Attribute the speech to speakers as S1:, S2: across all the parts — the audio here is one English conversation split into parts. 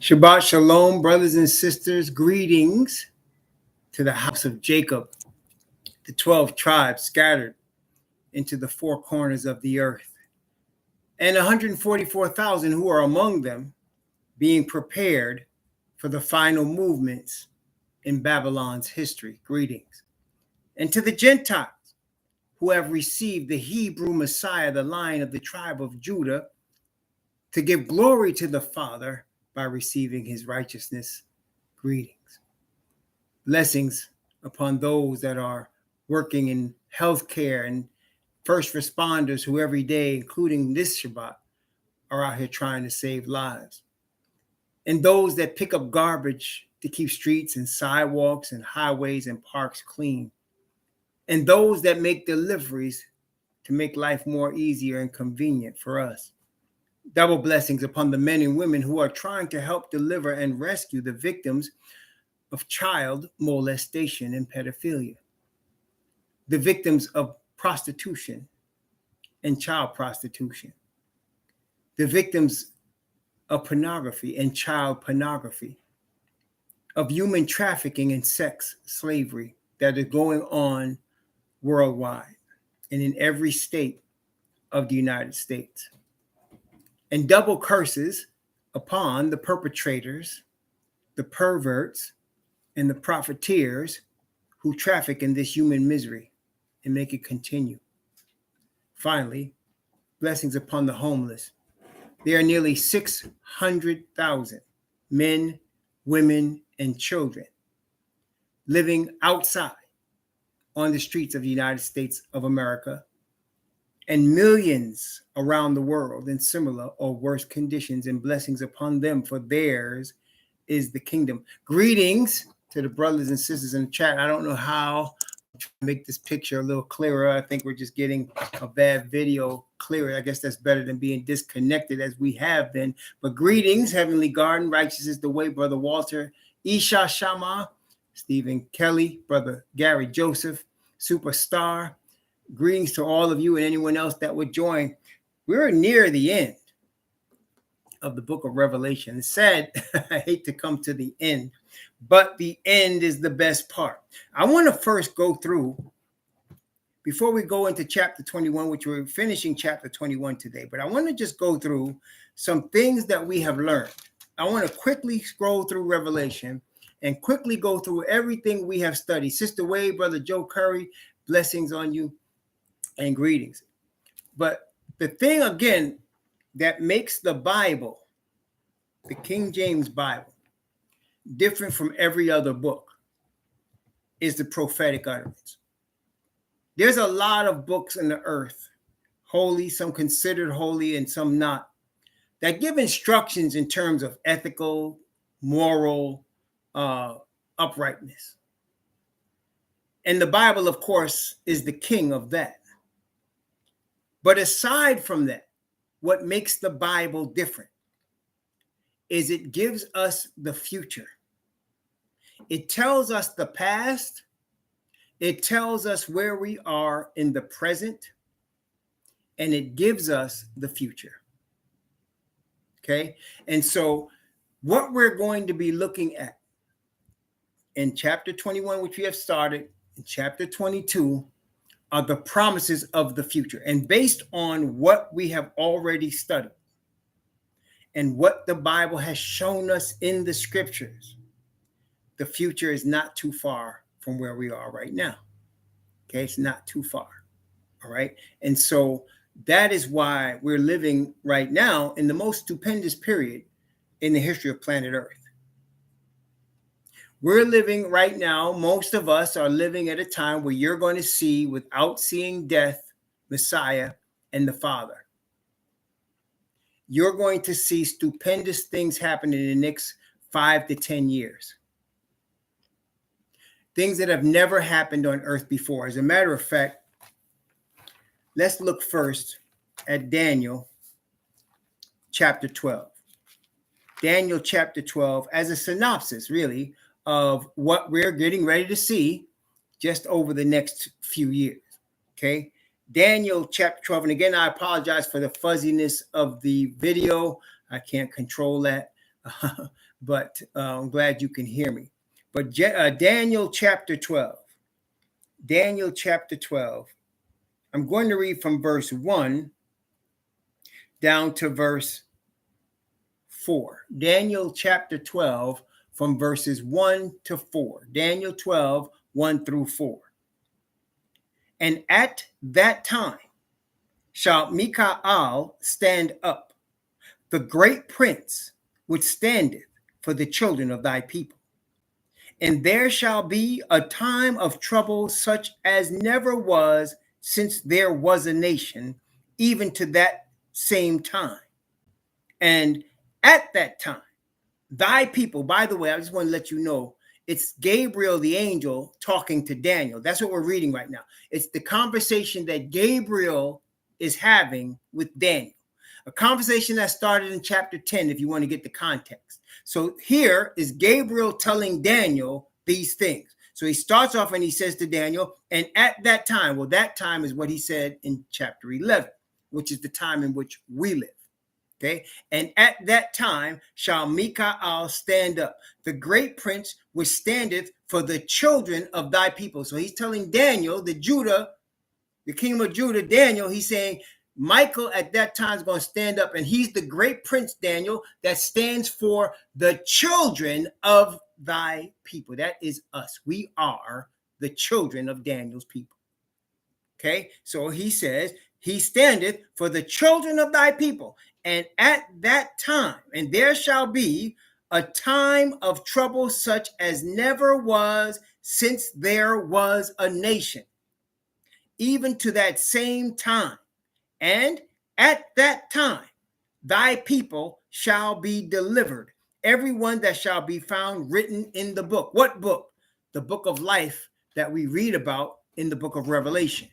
S1: Shabbat Shalom, brothers and sisters. Greetings to the house of Jacob, the 12 tribes scattered into the four corners of the earth, and 144,000 who are among them being prepared for the final movements in Babylon's history. Greetings. And to the Gentiles who have received the Hebrew Messiah, the Lion of the tribe of Judah, to give glory to the Father by receiving his righteousness. Greetings. Blessings upon those that are working in healthcare and first responders who every day, including this Shabbat, are out here trying to save lives. And those that pick up garbage to keep streets and sidewalks and highways and parks clean. And those that make deliveries to make life more easier and convenient for us. Double blessings upon the men and women who are trying to help deliver and rescue the victims of child molestation and pedophilia, the victims of prostitution and child prostitution, the victims of pornography and child pornography, of human trafficking and sex slavery that is going on worldwide and in every state of the United States. And double curses upon the perpetrators, the perverts, and the profiteers who traffic in this human misery and make it continue. Finally, blessings upon the homeless. There are nearly 600,000 men, women, and children living outside on the streets of the United States of America, and millions around the world in similar or worse conditions, and blessings upon them, for theirs is the kingdom. Greetings to the brothers and sisters in the chat. I don't know how to make this picture a little clearer. I think we're just getting a bad video clearer. I guess that's better than being disconnected as we have been. But greetings, Heavenly Garden, Righteous is the Way, Brother Walter, Isha Shama, Stephen Kelly, Brother Gary Joseph, Superstar. Greetings to all of you and anyone else that would join. We're near the end of the book of Revelation. It's sad, I hate to come to the end, but the end is the best part. I want to first go through, before we go into chapter 21, which we're finishing chapter 21 today, but I want to just go through some things that we have learned. I want to quickly scroll through Revelation and quickly go through everything we have studied. Sister Wade, Brother Joe Curry, blessings on you and greetings. But the thing, again, that makes the Bible, the King James Bible, different from every other book is the prophetic utterance. There's a lot of books in the earth, holy, some considered holy and some not, that give instructions in terms of ethical, moral uprightness. And the Bible, of course, is the king of that. But aside from that, what makes the Bible different is it gives us the future. It tells us the past. It tells us where we are in the present. And it gives us the future. Okay? And so what we're going to be looking at in chapter 21, which we have started, in chapter 22, are the promises of the future. And based on what we have already studied and what the Bible has shown us in the scriptures, the future is not too far from where we are right now. Okay, it's not too far. All right. And so that is why we're living right now in the most stupendous period in the history of planet Earth. We're living right now, most of us are living at a time where you're going to see, without seeing death, Messiah and the Father. You're going to see stupendous things happen in the next 5 to 10 years. Things that have never happened on earth before. As a matter of fact, let's look first at Daniel chapter 12. Daniel chapter 12 as a synopsis, really, of what we're getting ready to see just over the next few years. Okay. Daniel chapter 12. And again, I apologize for the fuzziness of the video. I can't control that. but I'm glad you can hear me. But Daniel chapter 12. Daniel chapter 12. I'm going to read from verse 1 down to verse 4. Daniel chapter 12 from verses 1 to 4. Daniel 12, 1 through 4. And at that time shall Michael stand up, the great prince which standeth for the children of thy people. And there shall be a time of trouble such as never was since there was a nation, even to that same time. And at that time, thy people, by the way, I just want to let you know, it's Gabriel the angel talking to Daniel. That's what we're reading right now. It's the conversation that Gabriel is having with Daniel. A conversation that started in chapter 10, if you want to get the context. So here is Gabriel telling Daniel these things. So he starts off and he says to Daniel, and at that time, well, that time is what he said in chapter 11, which is the time in which we live. Okay, and at that time shall Michael stand up, the great prince which standeth for the children of thy people. So he's telling Daniel, the kingdom of Judah, Daniel, he's saying, Michael at that time is going to stand up, and he's the great prince, Daniel, that stands for the children of thy people. That is us. We are the children of Daniel's people. Okay, so he says, he standeth for the children of thy people. And at that time, and there shall be a time of trouble such as never was since there was a nation, even to that same time. And at that time, thy people shall be delivered, everyone that shall be found written in the book. What book? The book of life that we read about in the book of Revelation.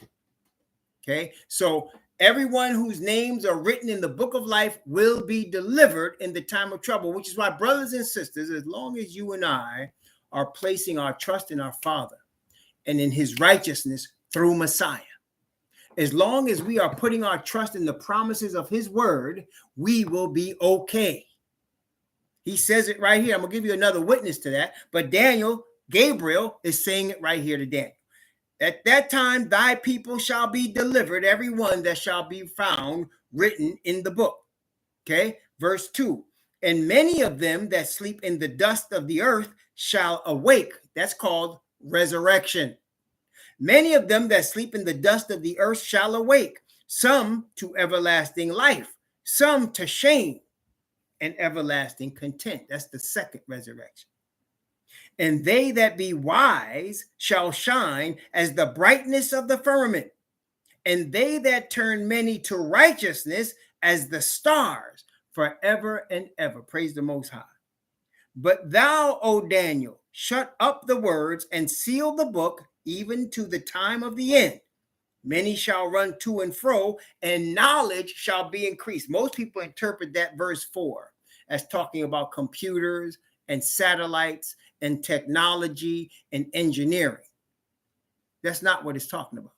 S1: Okay, so everyone whose names are written in the book of life will be delivered in the time of trouble, which is why, brothers and sisters, as long as you and I are placing our trust in our Father and in his righteousness through Messiah, as long as we are putting our trust in the promises of his word, we will be okay. He says it right here. I'm going to give you another witness to that. But Gabriel is saying it right here to Daniel. At that time, thy people shall be delivered, every one that shall be found written in the book. Okay, verse 2. And many of them that sleep in the dust of the earth shall awake. That's called resurrection. Many of them that sleep in the dust of the earth shall awake, some to everlasting life, some to shame and everlasting content. That's the second resurrection. And they that be wise shall shine as the brightness of the firmament, and they that turn many to righteousness as the stars forever and ever. Praise the Most High. But thou, O Daniel, shut up the words and seal the book, even to the time of the end. Many shall run to and fro, and knowledge shall be increased. Most people interpret that verse 4 as talking about computers and satellites and technology and engineering. That's not what it's talking about.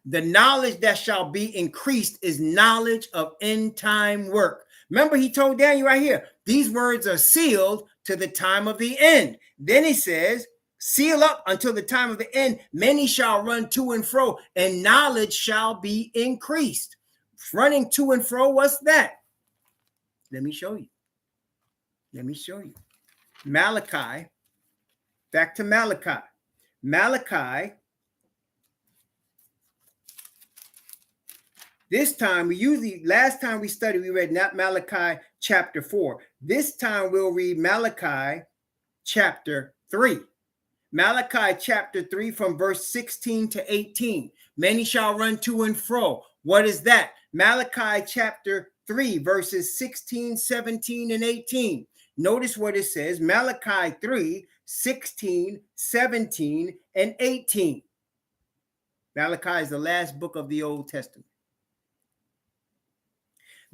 S1: The knowledge that shall be increased is knowledge of end time work. Remember, he told Daniel right here, these words are sealed to the time of the end. Then he says, seal up until the time of the end. Many shall run to and fro, and knowledge shall be increased. Running to and fro, what's that? Let me show you. Let me show you. Malachi, back to Malachi. Malachi, this time, last time we studied, we read not Malachi chapter 4. This time we'll read Malachi chapter 3. Malachi chapter 3 from verse 16 to 18. Many shall run to and fro. What is that? Malachi chapter 3 verses 16, 17, and 18. Notice what it says. Malachi 3, 16, 17, and 18. Malachi is the last book of the Old Testament.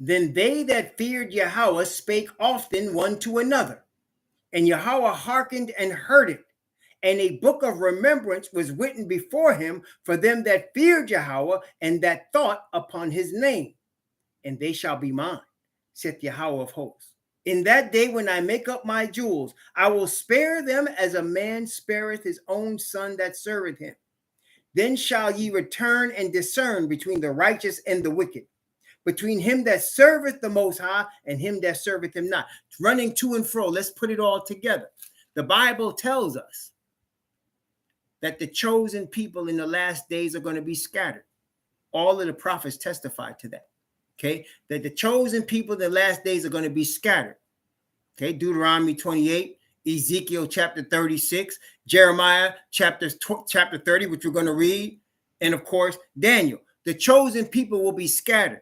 S1: Then they that feared Yahweh spake often one to another, and Yahweh hearkened and heard it. And a book of remembrance was written before him for them that feared Yahweh and that thought upon his name. And they shall be mine, saith Yahweh of hosts. In that day when I make up my jewels, I will spare them as a man spareth his own son that serveth him. Then shall ye return and discern between the righteous and the wicked, between him that serveth the Most High and him that serveth him not. Running to and fro. Let's put it all together. The Bible tells us that the chosen people in the last days are going to be scattered. All of the prophets testify to that. Okay, that the chosen people in the last days are going to be scattered. Okay, Deuteronomy 28, Ezekiel chapter 36, Jeremiah chapter 30, which we're going to read, and of course, Daniel. The chosen people will be scattered.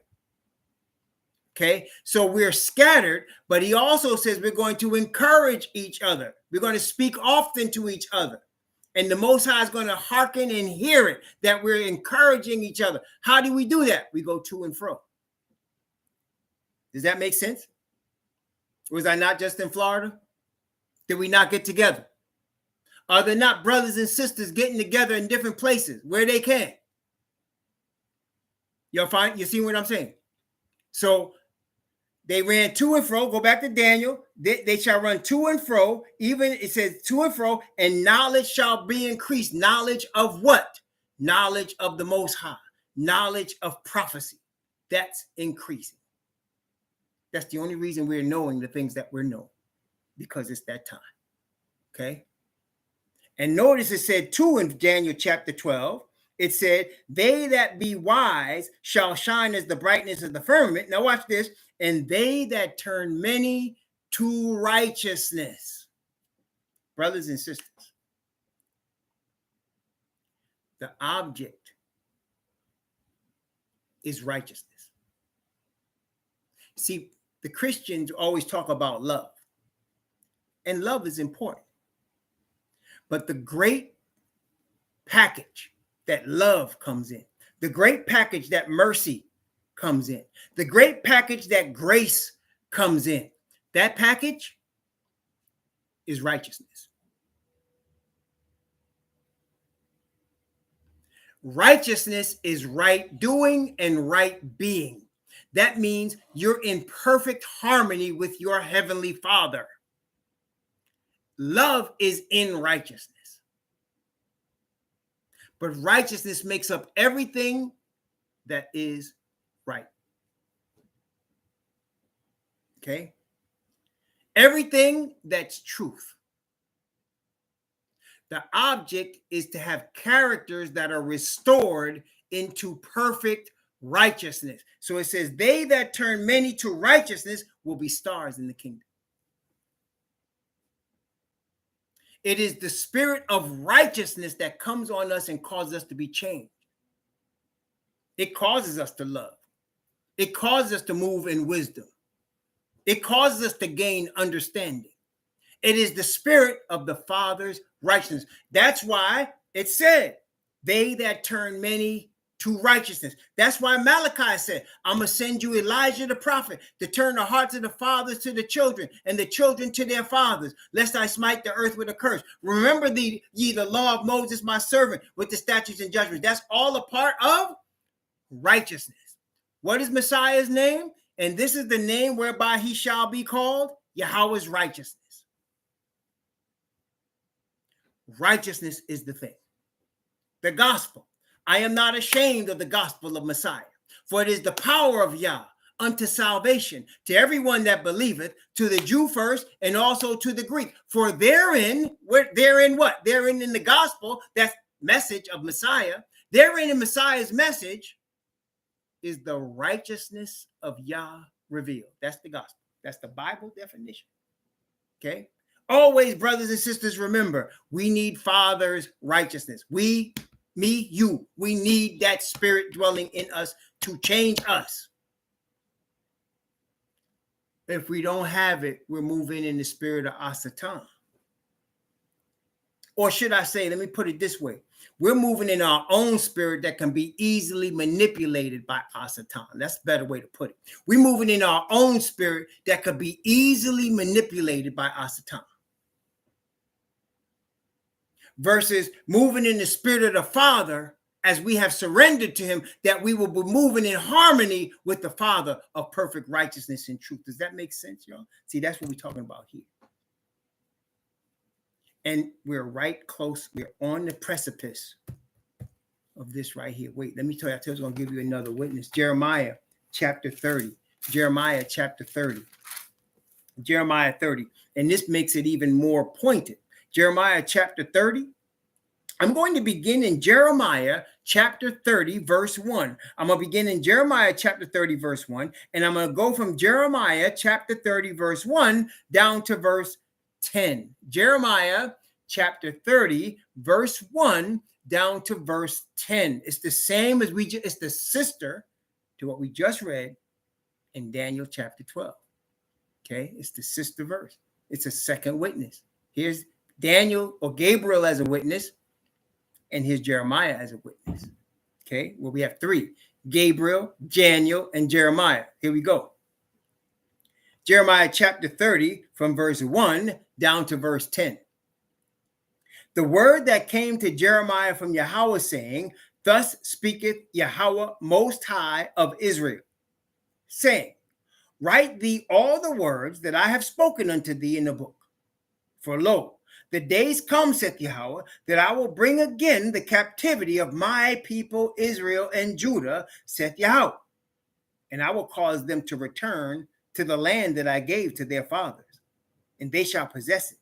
S1: Okay, so we're scattered, but he also says we're going to encourage each other. We're going to speak often to each other. And the Most High is going to hearken and hear it, that we're encouraging each other. How do we do that? We go to and fro. Does that make sense? Was I not just in Florida? Did we not get together? Are there not brothers and sisters getting together in different places where they can? You'll find, you see what I'm saying? So they ran to and fro. Go back to Daniel. They shall run to and fro. Even it says to and fro, and knowledge shall be increased. Knowledge of what? Knowledge of the Most High. Knowledge of prophecy. That's increasing. That's the only reason we're knowing the things that we're knowing, because it's that time. Okay. And notice it said too in Daniel chapter 12, it said, they that be wise shall shine as the brightness of the firmament. Now watch this. And they that turn many to righteousness. Brothers and sisters, the object is righteousness. See, the Christians always talk about love, and love is important. But the great package that love comes in, the great package that mercy comes in, the great package that grace comes in, that package is righteousness. Righteousness is right doing and right being. That means you're in perfect harmony with your heavenly Father. Love is in righteousness. But righteousness makes up everything that is right. Okay? Everything that's truth. The object is to have characters that are restored into perfect righteousness. So it says, they that turn many to righteousness will be stars in the kingdom. It is the spirit of righteousness that comes on us and causes us to be changed. It causes us to love. It causes us to move in wisdom. It causes us to gain understanding. It is the spirit of the Father's righteousness. That's why it said, they that turn many to righteousness. That's why Malachi said, I'm going to send you Elijah the prophet to turn the hearts of the fathers to the children and the children to their fathers, lest I smite the earth with a curse. Remember ye the law of Moses, my servant, with the statutes and judgments. That's all a part of righteousness. What is Messiah's name? And this is the name whereby he shall be called Yahweh's righteousness. Righteousness is the thing. The gospel. I am not ashamed of the gospel of Messiah, for it is the power of Yah unto salvation to everyone that believeth, to the Jew first and also to the Greek. For therein what? Therein in the gospel, that message of Messiah, therein in Messiah's message is the righteousness of Yah revealed. That's the gospel. That's the Bible definition. Okay? Always, brothers and sisters, remember, we need Father's righteousness. We need that spirit dwelling in us to change us. If we don't have it, we're moving in the spirit of Asatan. Or should I say, let me put it this way. We're moving in our own spirit that can be easily manipulated by Asatan. That's a better way to put it. We're moving in our own spirit that could be easily manipulated by Asatan. Versus moving in the spirit of the Father as we have surrendered to him, that we will be moving in harmony with the Father of perfect righteousness and truth. Does that make sense, y'all? See, that's what we're talking about here. And we're right close. We're on the precipice of this right here. Wait, let me tell you. I was going to give you another witness. Jeremiah chapter 30. Jeremiah chapter 30. Jeremiah 30. And this makes it even more pointed. Jeremiah chapter 30. I'm going to begin in Jeremiah chapter 30, verse 1. I'm going to begin in Jeremiah chapter 30, verse 1. And I'm going to go from Jeremiah chapter 30, verse 1 down to verse 10. Jeremiah chapter 30, verse 1 down to verse 10. It's the same as it's the sister to what we just read in Daniel chapter 12. Okay, it's the sister verse. It's a second witness. Here's Daniel or Gabriel as a witness, and here's Jeremiah as a witness. Okay, well, we have three: Gabriel, Daniel, and Jeremiah. Here we go. Jeremiah chapter 30, from verse 1 down to verse 10. The word that came to Jeremiah from Yahweh, saying, Thus speaketh Yahweh Most High of Israel, saying, Write thee all the words that I have spoken unto thee in the book. For lo, the days come, saith Yahweh, that I will bring again the captivity of my people Israel and Judah, saith Yahweh, and I will cause them to return to the land that I gave to their fathers, and they shall possess it.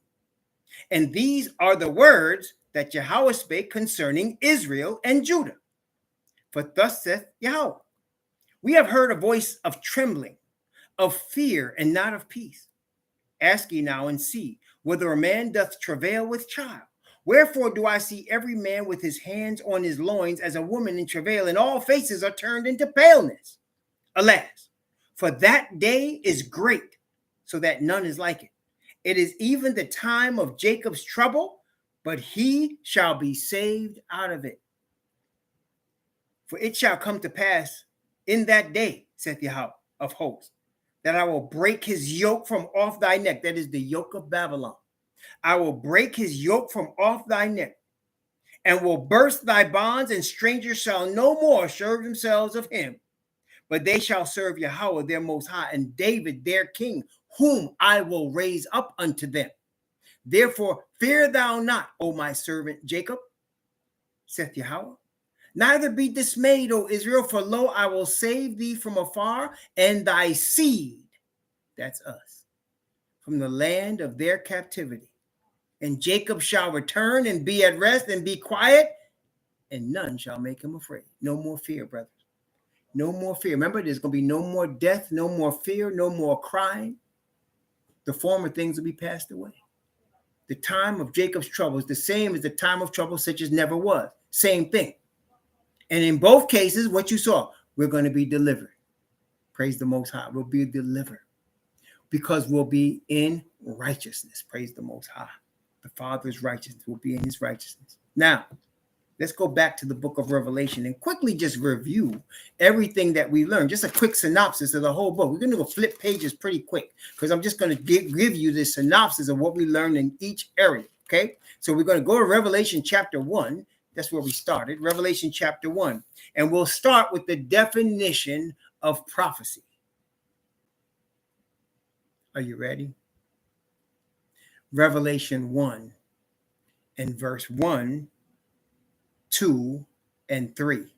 S1: And these are the words that Yahweh spake concerning Israel and Judah. For thus saith Yahweh, we have heard a voice of trembling, of fear, and not of peace. Ask ye now and see whether a man doth travail with child. Wherefore do I see every man with his hands on his loins as a woman in travail, and all faces are turned into paleness. Alas, for that day is great, so that none is like it. It is even the time of Jacob's trouble, but he shall be saved out of it. For it shall come to pass in that day, saith Yahweh of hosts, that I will break his yoke from off thy neck. That is the yoke of Babylon. I will break his yoke from off thy neck, and will burst thy bonds, and strangers shall no more serve themselves of him, but they shall serve Yahweh their Most High, and David their king, whom I will raise up unto them. Therefore fear thou not, O my servant Jacob, saith Yahweh. Neither be dismayed, O Israel, for lo, I will save thee from afar, and thy seed, that's us, from the land of their captivity. And Jacob shall return and be at rest and be quiet, and none shall make him afraid. No more fear, brothers. No more fear. Remember, there's going to be no more death, no more fear, no more crying. The former things will be passed away. The time of Jacob's trouble is the same as the time of trouble such as never was. Same thing. And in both cases, what you saw, we're going to be delivered. Praise the Most High. We'll be delivered because we'll be in righteousness. Praise the Most High. The Father's righteousness will be in his righteousness. Now, let's go back to the book of Revelation and quickly just review everything that we learned. Just a quick synopsis of the whole book. We're going to go flip pages pretty quick because I'm just going to give you the synopsis of what we learned in each area. Okay, so we're going to go to Revelation chapter 1. That's where we started. Revelation chapter 1. And we'll start with the definition of prophecy. Are you ready? Revelation 1 and verse 1, 2, and 3.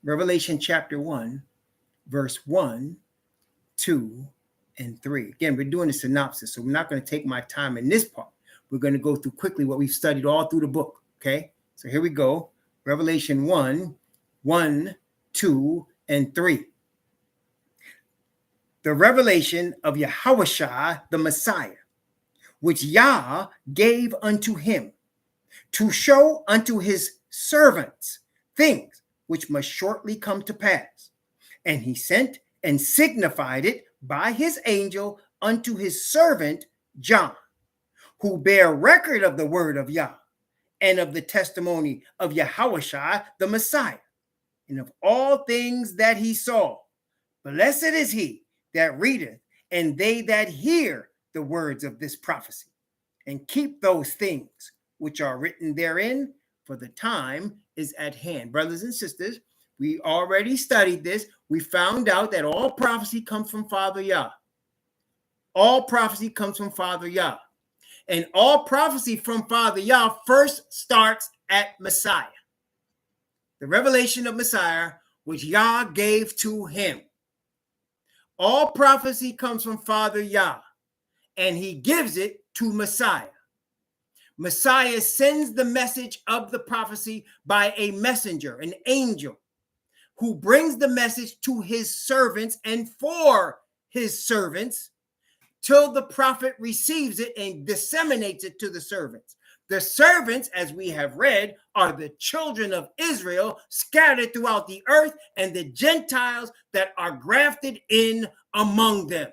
S1: Revelation chapter 1, verse 1, 2, and 3. Again, we're doing a synopsis, so we're not going to take my time in this part. We're going to go through quickly what we've studied all through the book, okay? So here we go. Revelation 1, 1, 2, and 3. The revelation of Yahushua, the Messiah, which Yah gave unto him, to show unto his servants things which must shortly come to pass. And he sent and signified it by his angel unto his servant John, who bear record of the word of Yah, and of the testimony of Yahushua the Messiah, and of all things that he saw. Blessed is he that readeth, and they that hear the words of this prophecy, and keep those things which are written therein, for the time is at hand. Brothers and sisters, we already studied this. We found out that all prophecy comes from Father Yah. All prophecy comes from Father Yah. And all prophecy from Father Yah first starts at Messiah. The revelation of Messiah, which Yah gave to him. All prophecy comes from Father Yah, and he gives it to Messiah. Messiah sends the message of the prophecy by a messenger, an angel, who brings the message to his servants and for his servants till the prophet receives it and disseminates it to the servants. The servants, as we have read, are the children of Israel scattered throughout the earth and the Gentiles that are grafted in among them.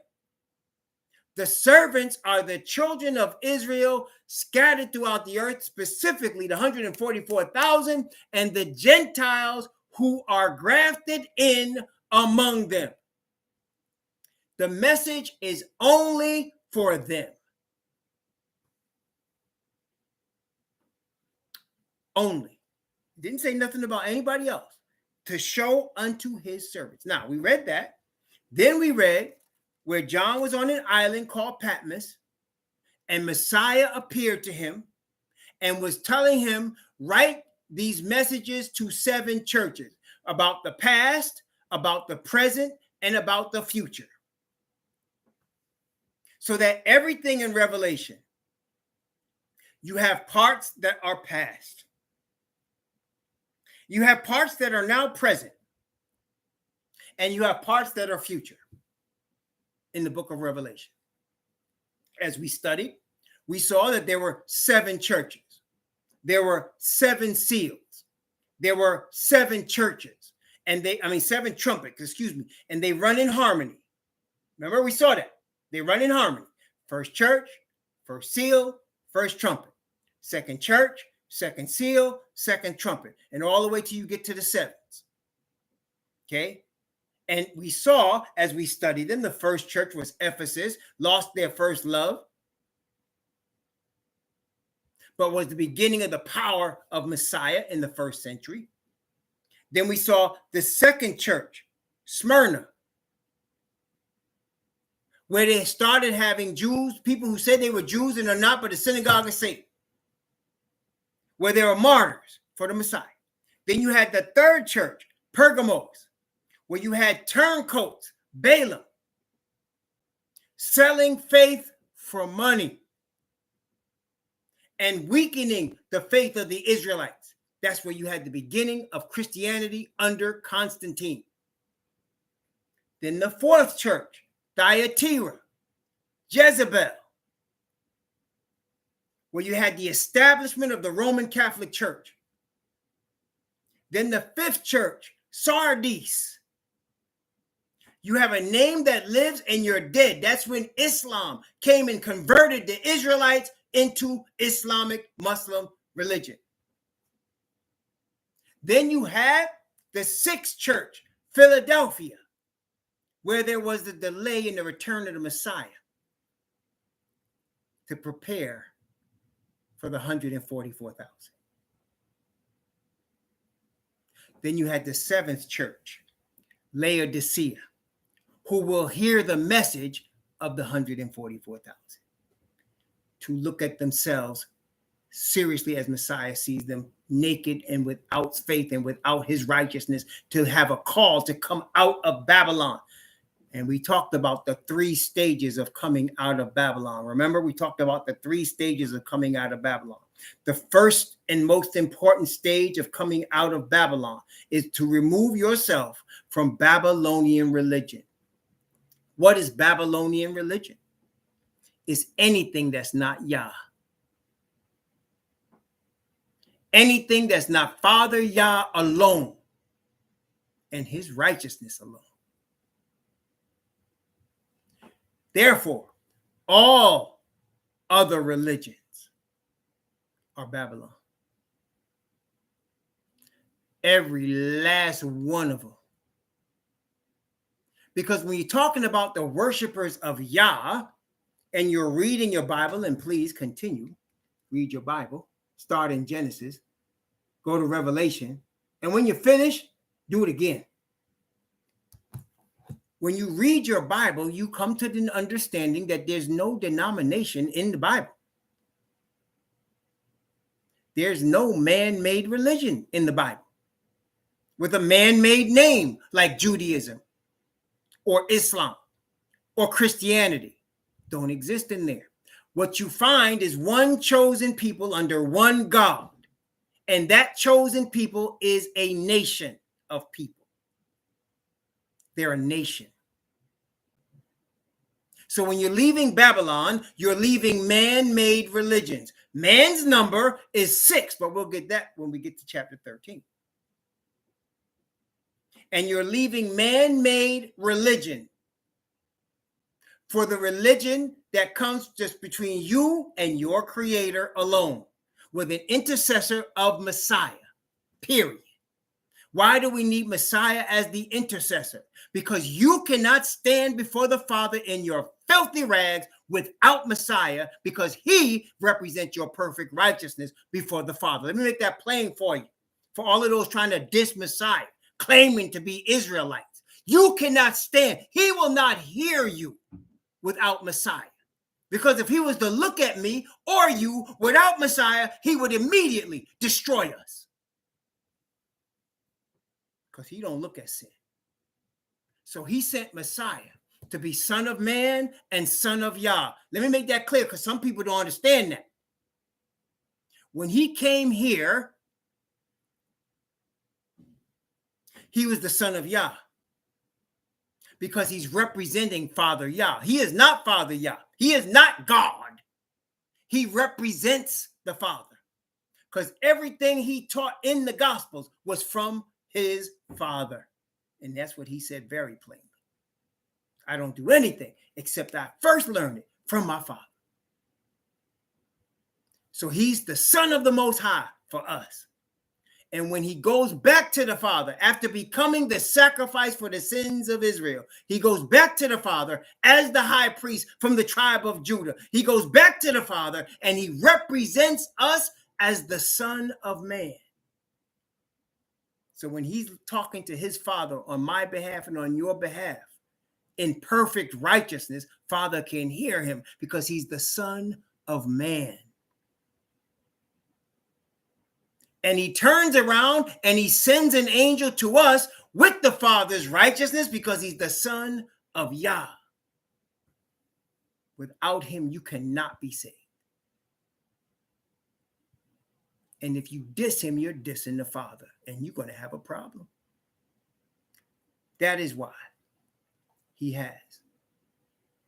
S1: The servants are the children of Israel scattered throughout the earth, specifically the 144,000, and the Gentiles who are grafted in among them. The message is only for them. Only. Didn't say nothing about anybody else. To show unto his servants. Now, we read that. Then we read where John was on an island called Patmos, and Messiah appeared to him and was telling him, write these messages to 7 churches about the past, about the present, and about the future. So that everything in Revelation, you have parts that are past. You have parts that are now present. And you have parts that are future in the book of Revelation. As we studied, we saw that there were 7 churches. There were 7 seals. There were 7 churches. And 7 trumpets, and they run in harmony. Remember, we saw that. They run in harmony. First church, first seal, first trumpet. Second church, second seal, second trumpet. And all the way till you get to the 7s. Okay? And we saw, as we studied them, the first church was Ephesus, lost their first love, but was the beginning of the power of Messiah in the 1st century. Then we saw the second church, Smyrna, where they started having Jews, people who said they were Jews and are not, but the synagogue of Satan, where they were martyrs for the Messiah. Then you had the third church, Pergamos, where you had turncoats, Balaam, selling faith for money and weakening the faith of the Israelites. That's where you had the beginning of Christianity under Constantine. Then the fourth church, Thyatira, Jezebel, where you had the establishment of the Roman Catholic Church. Then the fifth church, Sardis. You have a name that lives and you're dead. That's when Islam came and converted the Israelites into Islamic Muslim religion. Then you have the sixth church, Philadelphia, where there was the delay in the return of the Messiah to prepare for the 144,000. Then you had the seventh church, Laodicea, who will hear the message of the 144,000 to look at themselves seriously as Messiah sees them, naked and without faith and without his righteousness, to have a call to come out of Babylon. And we talked about the 3 stages of coming out of Babylon. Remember, we talked about the 3 stages of coming out of Babylon. The first and most important stage of coming out of Babylon is to remove yourself from Babylonian religion. What is Babylonian religion? It's anything that's not Yah. Anything that's not Father Yah alone and his righteousness alone. Therefore, all other religions are Babylon. Every last one of them. Because when you're talking about the worshipers of Yah, and you're reading your Bible, and please continue, read your Bible, start in Genesis, go to Revelation. And when you finish, do it again. When you read your Bible, you come to the understanding that there's no denomination in the Bible. There's no man-made religion in the Bible with a man-made name like Judaism or Islam or Christianity. Don't exist in there. What you find is one chosen people under one God, and that chosen people is a nation of people. They're a nation. So when you're leaving Babylon, you're leaving man-made religions. Man's number is 6, but we'll get that when we get to chapter 13. And you're leaving man-made religion for the religion that comes just between you and your creator alone, with an intercessor of Messiah, period. Why do we need Messiah as the intercessor? Because you cannot stand before the Father in your filthy rags without Messiah, because he represents your perfect righteousness before the Father. Let me make that plain for you. For all of those trying to diss Messiah, claiming to be Israelites, you cannot stand. He will not hear you without Messiah. Because if he was to look at me or you without Messiah, he would immediately destroy us. Because he don't look at sin. So he sent Messiah to be son of man and son of Yah. Let me make that clear, because some people don't understand that. When he came here, he was the son of Yah, because he's representing Father Yah. He is not Father Yah. He is not God. He represents the Father, because everything he taught in the Gospels was from his Father. And that's what he said very plainly. I don't do anything except I first learned it from my Father. So he's the Son of the Most High for us. And when he goes back to the Father, after becoming the sacrifice for the sins of Israel, he goes back to the Father as the high priest from the tribe of Judah. He goes back to the Father and he represents us as the Son of Man. So when he's talking to his Father on my behalf and on your behalf in perfect righteousness, Father can hear him because he's the Son of Man. And he turns around and he sends an angel to us with the Father's righteousness because he's the Son of Yah. Without him, you cannot be saved. And if you diss him, you're dissing the Father, and you're going to have a problem. That is why he has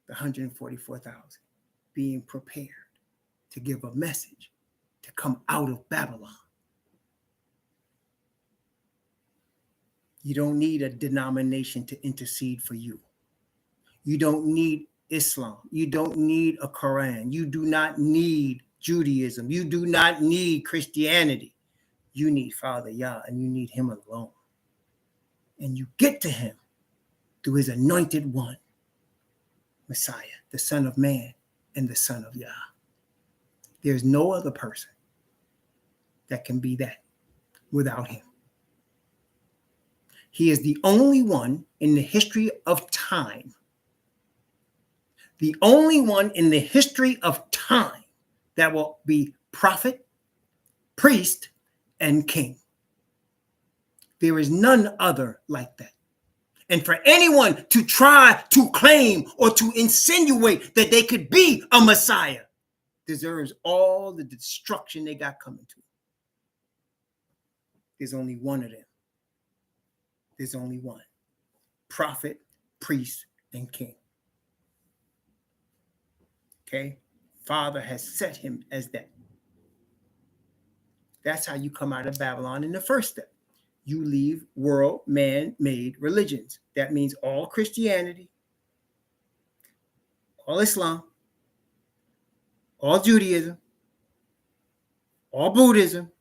S1: the 144,000 being prepared to give a message to come out of Babylon. You don't need a denomination to intercede for you. You don't need Islam. You don't need a Quran. You do not need Judaism. You do not need Christianity. You need Father Yah, and you need him alone. And you get to him through his anointed one, Messiah, the Son of Man and the Son of Yah. There's no other person that can be that without him. He is the only one in the history of time, the only one in the history of time that will be prophet, priest, and king. There is none other like that. And for anyone to try to claim or to insinuate that they could be a Messiah deserves all the destruction they got coming to them. There's only one of them. There's only one. Prophet, priest, and king. Okay? Father has set him as that. That's how you come out of Babylon in the first step. You leave world man-made religions. That means all Christianity, all Islam, all Judaism, all Buddhism,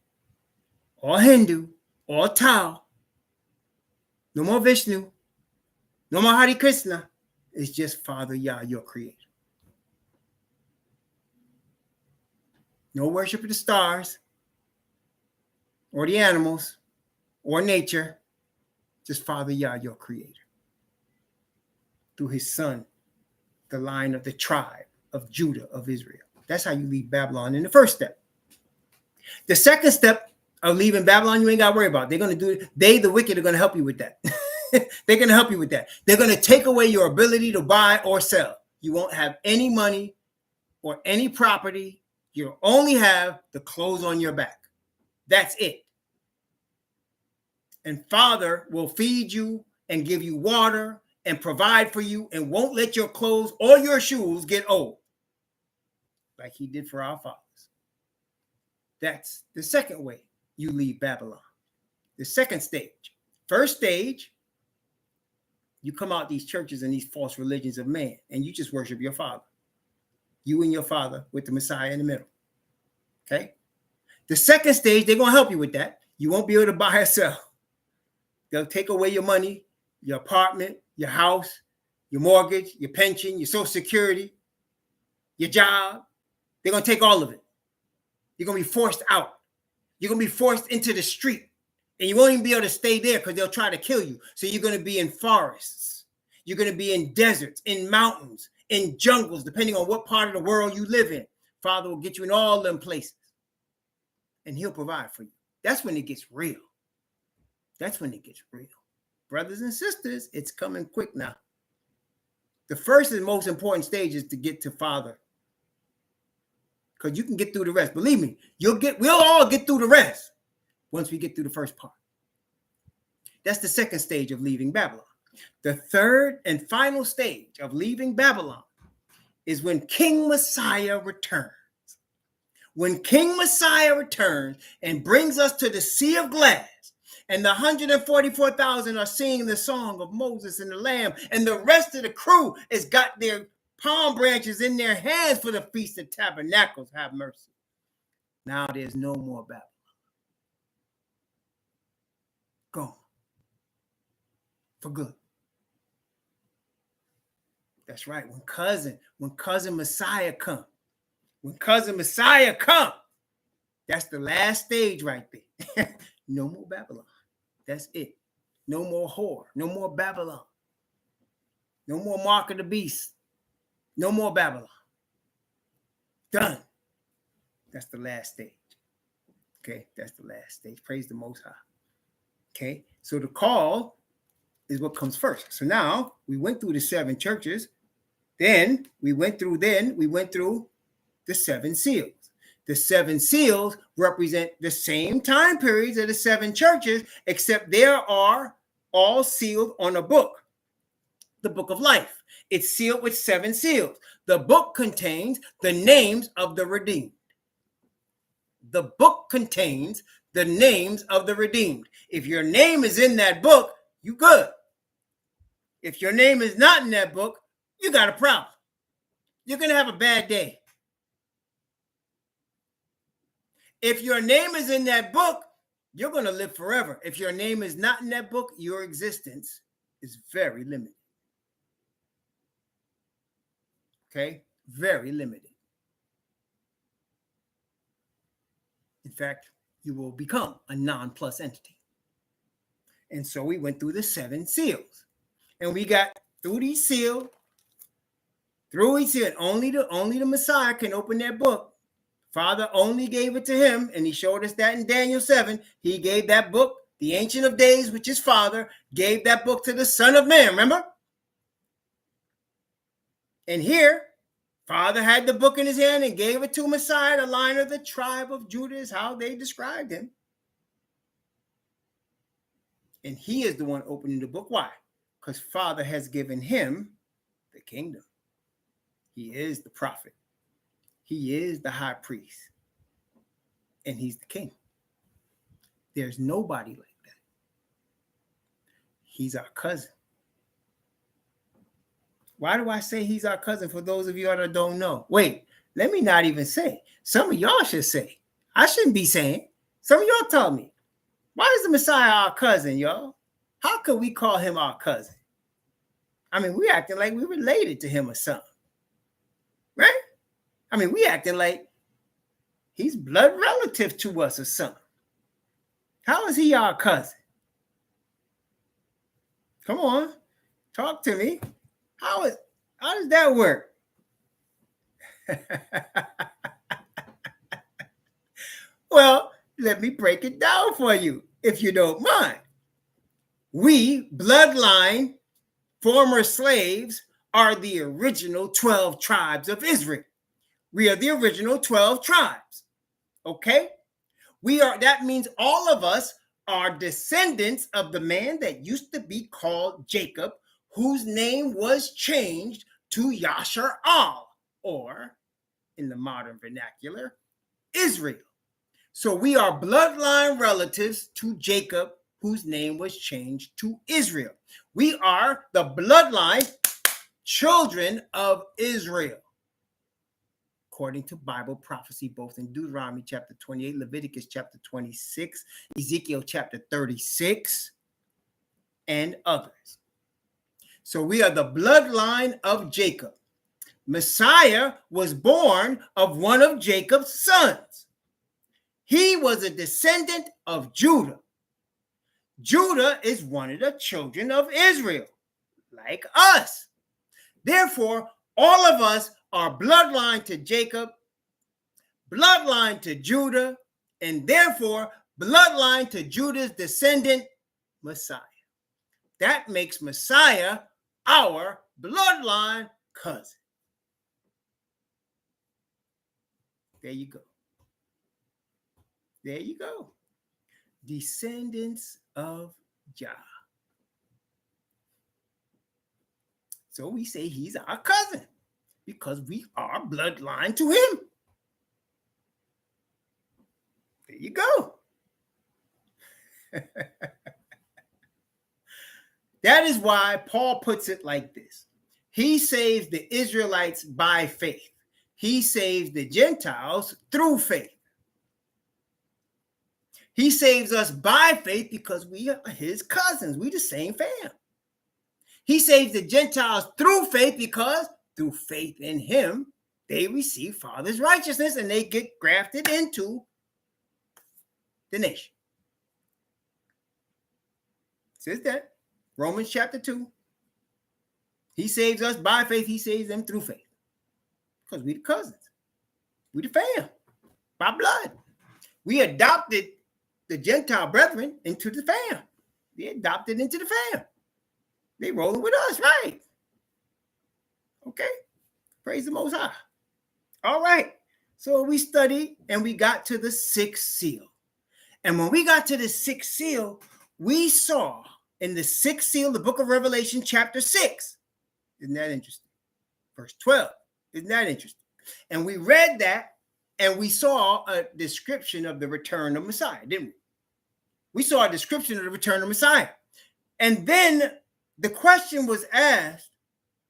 S1: all Hindu, all Tao. No more Vishnu. No more Hare Krishna. It's just Father Yah, your creator. No worship of the stars or the animals or nature, just Father Yah, your creator, through his son, the line of the tribe of Judah of Israel. That's how you leave Babylon in the first step. The second step of leaving Babylon, you ain't got to worry about. They're going to do it. They, the wicked, are going to help you with that. They're going to help you with that. They're going to take away your ability to buy or sell. You won't have any money or any property. You'll only have the clothes on your back. That's it. And Father will feed you and give you water and provide for you and won't let your clothes or your shoes get old, like he did for our fathers. That's the second way you leave Babylon. The second stage. First stage, you come out these churches and these false religions of man, and you just worship your Father. You and your Father with the Messiah in the middle. Okay? The second stage, they're going to help you with that. You won't be able to buy or sell. They'll take away your money, your apartment, your house, your mortgage, your pension, your Social Security, your job. They're going to take all of it. You're going to be forced out. You're going to be forced into the street. And you won't even be able to stay there because they'll try to kill you. So you're going to be in forests. You're going to be in deserts, in mountains, in jungles, depending on what part of the world you live in. Father will get you in all them places. And he'll provide for you. That's when it gets real. That's when it gets real. Brothers and sisters, it's coming quick now. The first and most important stage is to get to Father. Because you can get through the rest. Believe me, we'll all get through the rest once we get through the first part. That's the second stage of leaving Babylon. The third and final stage of leaving Babylon is when King Messiah returns. When King Messiah returns and brings us to the Sea of Glass, and the 144,000 are singing the song of Moses and the Lamb, and the rest of the crew has got their palm branches in their hands for the Feast of Tabernacles. Have mercy. Now there's no more Babylon. Gone. For good. That's right. When cousin Messiah come. When cousin Messiah come. That's the last stage right there. No more Babylon. That's it. No more whore. No more Babylon. No more mark of the beast. No more Babylon. Done. That's the last stage. Okay, that's the last stage. Praise the Most High. Okay, so the call is what comes first. So now we went through the 7 churches. Then we went through the 7 seals. The 7 seals represent the same time periods of the 7 churches, except they are all sealed on a book, the book of life. It's sealed with 7 seals. The book contains the names of the redeemed. The book contains the names of the redeemed. If your name is in that book, you good. If your name is not in that book, you got a problem. You're going to have a bad day. If your name is in that book, you're going to live forever. If your name is not in that book, your existence is very limited. Okay? Very limited. In fact, you will become a non-plus entity. And so we went through the 7 seals. And we got through each seal. Only the Messiah can open that book. Father only gave it to him, and he showed us that in Daniel 7. He gave that book, the Ancient of Days, which is Father, gave that book to the Son of Man, remember? And here, Father had the book in his hand and gave it to Messiah, the line of the tribe of Judah, is how they described him. And he is the one opening the book. Why? Because Father has given him the kingdom. He is the prophet. He is the high priest. And he's the king. There's nobody like that. He's our cousin. Why do I say he's our cousin for those of you that don't know? Wait, let me not even say. Some of y'all should say. I shouldn't be saying. Some of y'all tell me. Why is the Messiah our cousin, y'all? How could we call him our cousin? I mean, we acting like we related to him or something. Right? I mean, we acting like he's blood relative to us or something. How is he our cousin? Come on, talk to me. How does that work? Well, let me break it down for you, if you don't mind. We, bloodline, former slaves, are the original 12 tribes of Israel. We are the original 12 tribes. Okay? That means all of us are descendants of the man that used to be called Jacob, whose name was changed to Yashar-al, or in the modern vernacular, Israel. So we are bloodline relatives to Jacob, whose name was changed to Israel. We are the bloodline children of Israel, according to Bible prophecy, both in Deuteronomy chapter 28, Leviticus chapter 26, Ezekiel chapter 36, and others. So we are the bloodline of Jacob. Messiah was born of one of Jacob's sons. He was a descendant of Judah. Judah is one of the children of Israel, like us. Therefore, all of us are bloodline to Jacob, bloodline to Judah, and therefore bloodline to Judah's descendant, Messiah. That makes Messiah our bloodline cousin. There you go. There you go. Descendants of Jah. So we say he's our cousin because we are bloodline to him. There you go. That is why Paul puts it like this. He saves the Israelites by faith. He saves the Gentiles through faith. He saves us by faith because we are his cousins. We the same fam. He saves the Gentiles through faith because through faith in him, they receive Father's righteousness and they get grafted into the nation. It says that. Romans chapter 2. He saves us by faith. He saves them through faith. Because we the cousins. We the fam. By blood. We adopted the Gentile brethren into the fam. They adopted into the fam. They rolling with us, right? Okay. Praise the Most High. All right. So we studied and we got to the sixth seal. And when we got to the sixth seal, we saw in the sixth seal, the book of Revelation, chapter 6. Isn't that interesting? Verse 12. Isn't that interesting? And we read that and we saw a description of the return of Messiah, didn't we? We saw a description of the return of Messiah. And then the question was asked,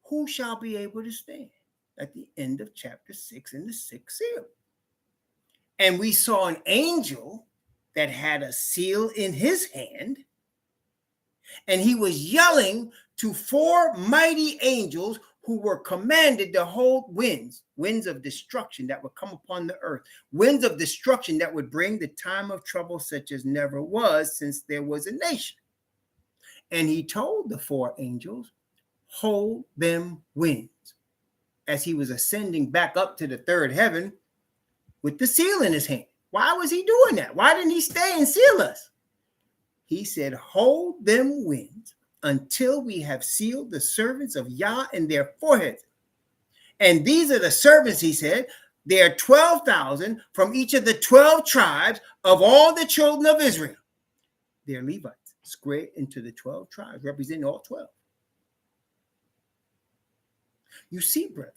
S1: who shall be able to stand at the end of chapter 6 in the sixth seal? And we saw an angel that had a seal in his hand, and he was yelling to four mighty angels who were commanded to hold winds of destruction that would come upon the earth, winds of destruction that would bring the time of trouble such as never was since there was a nation. And he told the four angels, hold them winds, as he was ascending back up to the third heaven with the seal in his hand. Why was he doing that? Why didn't he stay and seal us? He said, hold them winds until we have sealed the servants of Yah in their foreheads. And these are the servants, he said. They are 12,000 from each of the 12 tribes of all the children of Israel. They're Levites, squared into the 12 tribes, representing all 12. You see, brethren,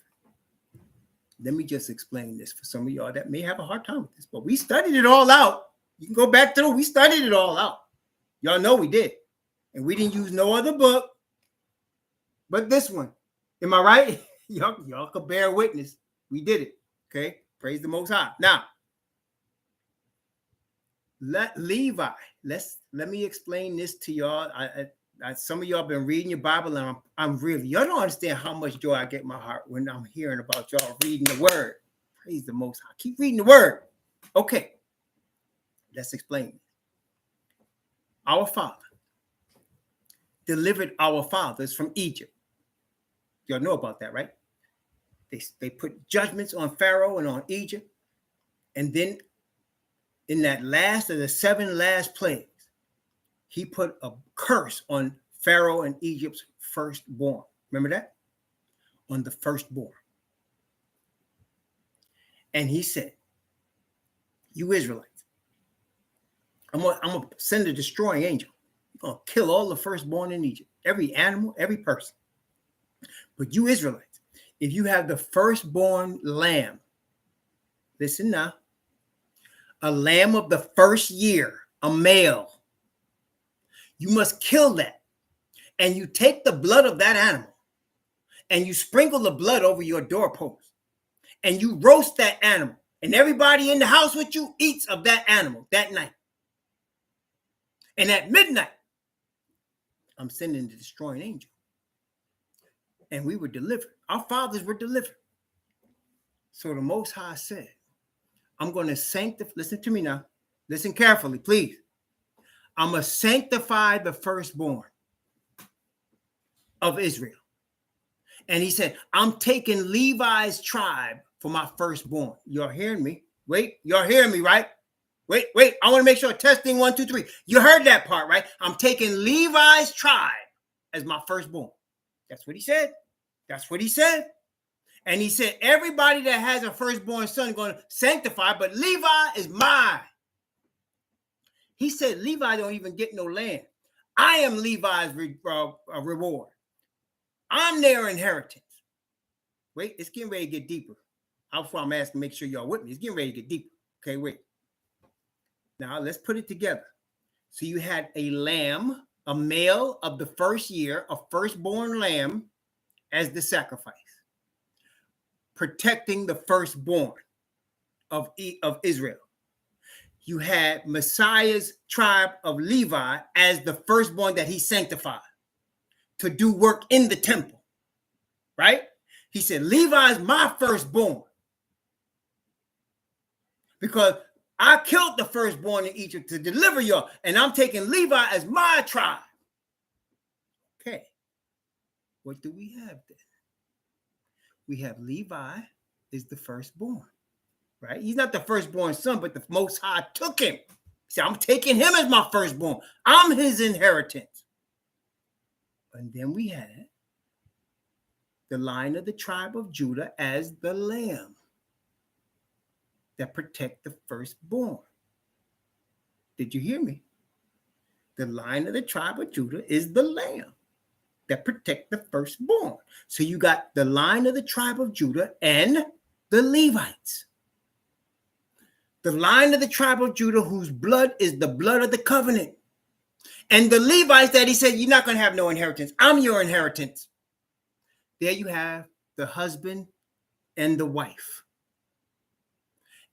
S1: let me just explain this for some of y'all that may have a hard time with this, but we studied it all out. You can go back through. We studied it all out. Y'all know we did. And we didn't use no other book but this one. Am I right? Y'all could bear witness. We did it. Okay? Praise the Most High. Now, let me explain this to y'all. Some of y'all been reading your Bible, and I'm really, y'all don't understand how much joy I get in my heart when I'm hearing about y'all reading the word. Praise the Most High. Keep reading the word. Okay. Let's explain. our Father, delivered our fathers from Egypt. Y'all know about that, right? They put judgments on Pharaoh and on Egypt. And then in that last of the 7 last plagues, he put a curse on Pharaoh and Egypt's firstborn. Remember that? On the firstborn. And he said, you Israelites, I'm going to send a destroying angel. I'm going to kill all the firstborn in Egypt, every animal, every person. But you Israelites, if you have the firstborn lamb, listen now, a lamb of the first year, a male, you must kill that. And you take the blood of that animal and you sprinkle the blood over your doorpost and you roast that animal. And everybody in the house with you eats of that animal that night. And at midnight, I'm sending the destroying angel. And we were delivered. Our fathers were delivered. So the Most High said, I'm going to sanctify, listen to me now. Listen carefully, please. I'm going to sanctify the firstborn of Israel. And he said, I'm taking Levi's tribe for my firstborn. You're hearing me? Wait, you're hearing me, right? Wait. I want to make sure. Testing 1, 2, 3. You heard that part, right? I'm taking Levi's tribe as my firstborn. That's what he said. That's what he said. And he said, everybody that has a firstborn son is going to sanctify, but Levi is mine. He said, Levi don't even get no land. I am Levi's reward. I'm their inheritance. Wait, it's getting ready to get deeper. That's why I'm asking, make sure y'all with me. It's getting ready to get deeper. Okay, wait. Now let's put it together. So you had a lamb, a male of the first year, a firstborn lamb as the sacrifice, protecting the firstborn of Israel. You had Messiah's tribe of Levi as the firstborn that he sanctified to do work in the temple, right? He said, Levi's my firstborn because I killed the firstborn in Egypt to deliver y'all, and I'm taking Levi as my tribe. Okay, what do we have then? We have Levi is the firstborn, right? He's not the firstborn son, but the Most High took him. He said, I'm taking him as my firstborn. I'm his inheritance. And then we had the line of the tribe of Judah as the lamb that protect the firstborn. Did you hear me? The line of the tribe of Judah is the lamb that protect the firstborn. So you got the line of the tribe of Judah and the Levites. The line of the tribe of Judah whose blood is the blood of the covenant. And the Levites that he said, you're not going to have no inheritance. I'm your inheritance. There you have the husband and the wife.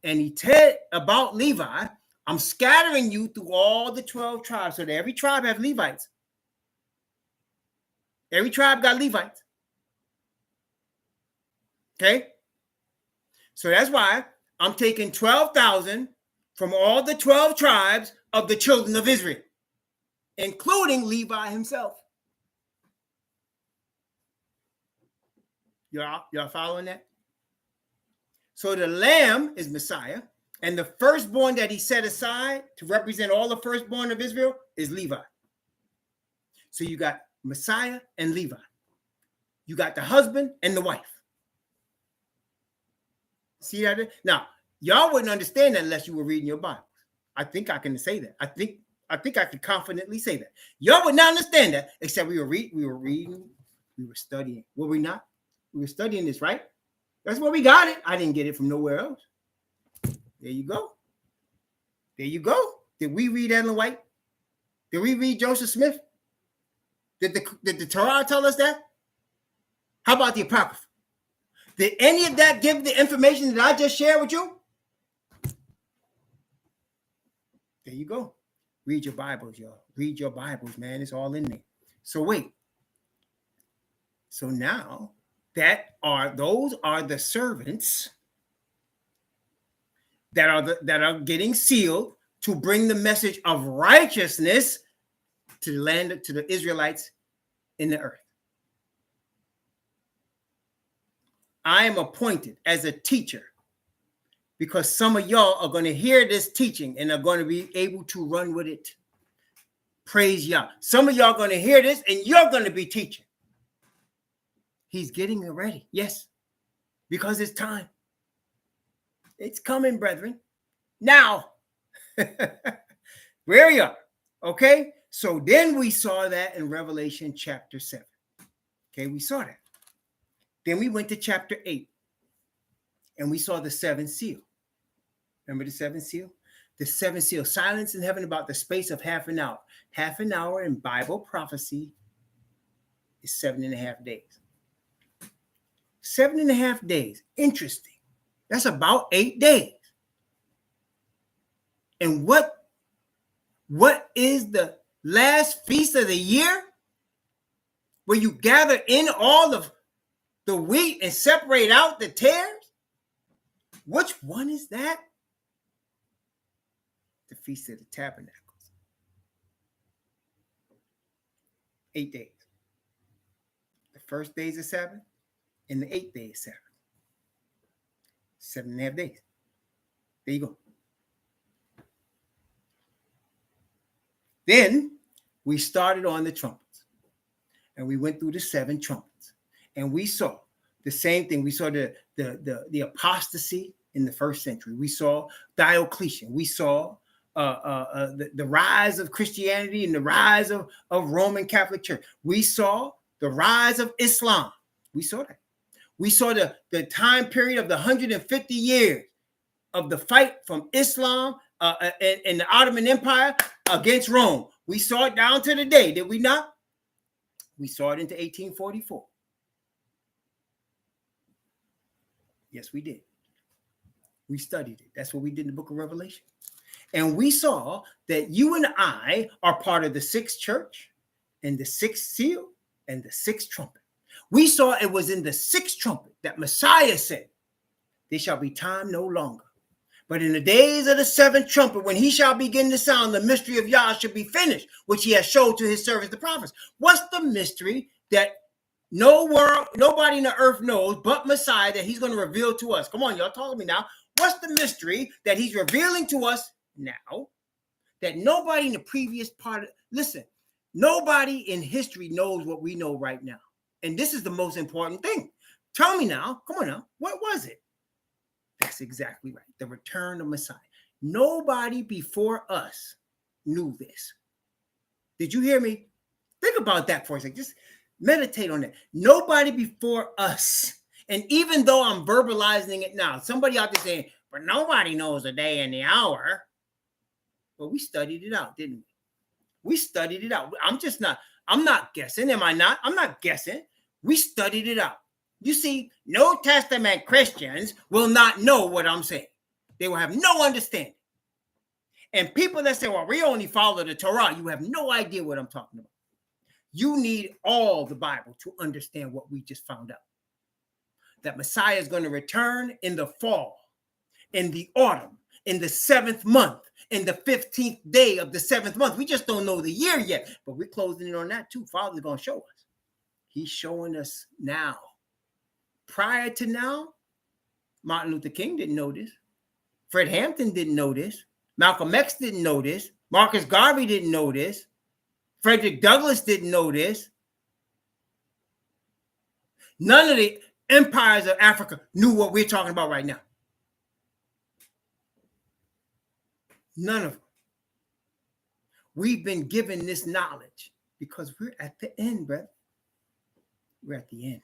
S1: And he said about Levi, I'm scattering you through all the 12 tribes. So that every tribe has Levites. Every tribe got Levites. Okay? So that's why I'm taking 12,000 from all the 12 tribes of the children of Israel, including Levi himself. Y'all following that? So the lamb is Messiah, and the firstborn that he set aside to represent all the firstborn of Israel is Levi. So you got Messiah and Levi. You got the husband and the wife. See that? Now, y'all wouldn't understand that unless you were reading your Bibles. I think I can say that. I think I could confidently say that. Y'all would not understand that, except we were reading, we were studying. Were we not? We were studying this, right? That's where we got it. I didn't get it from nowhere else. There you go. There you go. Did we read Ellen White? Did we read Joseph Smith? Did the Torah tell us that? How about the Apocrypha? Did any of that give the information that I just shared with you? There you go. Read your Bibles, y'all. Read your Bibles, man. It's all in there. So wait. So now those are the servants that are getting sealed to bring the message of righteousness to the land, to the Israelites in the earth. I am appointed as a teacher because some of y'all are going to hear this teaching and are going to be able to run with it. Praise y'all. Some of y'all are going to hear this and you're going to be teaching. He's getting it ready. Yes, because it's time. It's coming, brethren. Now, where you are. Okay, so then we saw that in Revelation chapter 7. Okay, we saw that. Then we went to chapter 8 and we saw the seventh seal. Remember the seventh seal? The seventh seal, silence in heaven about the space of half an hour. Half an hour in Bible prophecy is 7.5 days. 7.5 days. Interesting. That's about 8 days. And what is the last feast of the year? Where you gather in all of the wheat and separate out the tares? Which one is that? The Feast of the Tabernacles. 8 days. The first day is a Sabbath, and the 8th day is Sabbath. 7.5 days. There you go. Then we started on the trumpets, and we went through the 7 trumpets, and we saw the same thing. We saw the apostasy in the first century. We saw Diocletian. We saw the rise of Christianity and the rise of Roman Catholic Church. We saw the rise of Islam. We saw that. We saw the time period of the 150 years of the fight from Islam and the Ottoman Empire against Rome. We saw it down to the day, did we not? We saw it into 1844. Yes, we did. We studied it. That's what we did in the book of Revelation. And we saw that you and I are part of the 6th church and the 6th seal and the 6th trumpet. We saw it was in the 6th trumpet that Messiah said, there shall be time no longer. But in the days of the 7th trumpet, when he shall begin to sound, the mystery of Yah should be finished, which he has showed to his servants, the prophets. What's the mystery that nobody in the earth knows but Messiah that he's going to reveal to us? Come on, y'all, talk to me now. What's the mystery that he's revealing to us now that nobody in the previous part? Listen, nobody in history knows what we know right now. And this is the most important thing. Tell me now, come on now, what was it? That's exactly right. The return of Messiah. Nobody before us knew this. Did you hear me? Think about that for a second. Just meditate on that. Nobody before us. And even though I'm verbalizing it now, somebody out there saying, but nobody knows the day and the hour. Well, we studied it out, didn't we? We studied it out. I'm not guessing. Am I not? I'm not guessing. We studied it out. You see, New Testament Christians will not know what I'm saying. They will have no understanding. And people that say, well, we only follow the Torah, you have no idea what I'm talking about. You need all the Bible to understand what we just found out. That Messiah is going to return in the fall, in the autumn, in the 7th month, in the 15th day of the 7th month. We just don't know the year yet, but we're closing in on that too. Father's going to show us. He's showing us now. Prior to now, Martin Luther King didn't know this. Fred Hampton didn't know this. Malcolm X didn't know this. Marcus Garvey didn't know this. Frederick Douglass didn't know this. None of the empires of Africa knew what we're talking about right now. None of them. We've been given this knowledge because we're at the end, brother. We're at the end.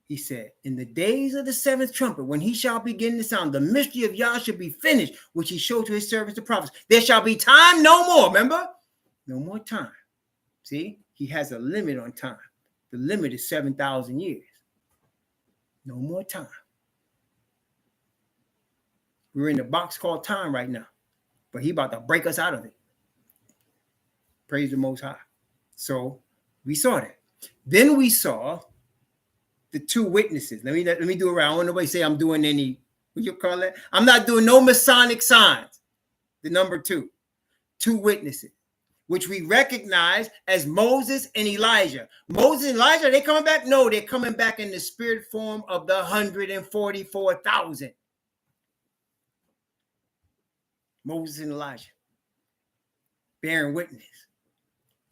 S1: He said, in the days of the 7th trumpet, when he shall begin to sound, the mystery of Yah shall be finished, which he showed to his servants, the prophets. There shall be time no more. Remember? No more time. See, he has a limit on time. The limit is 7,000 years. No more time. We're in the box called time right now, but he about to break us out of it. Praise the Most High. So we saw that. Then we saw the 2 witnesses. Let me do it right. I don't want nobody say I'm doing any, what you call that? I'm not doing no Masonic signs. The number 2. 2 witnesses. which we recognize as Moses and Elijah. Moses and Elijah, are they coming back? No, they're coming back in the spirit form of the 144,000. Moses and Elijah bearing witness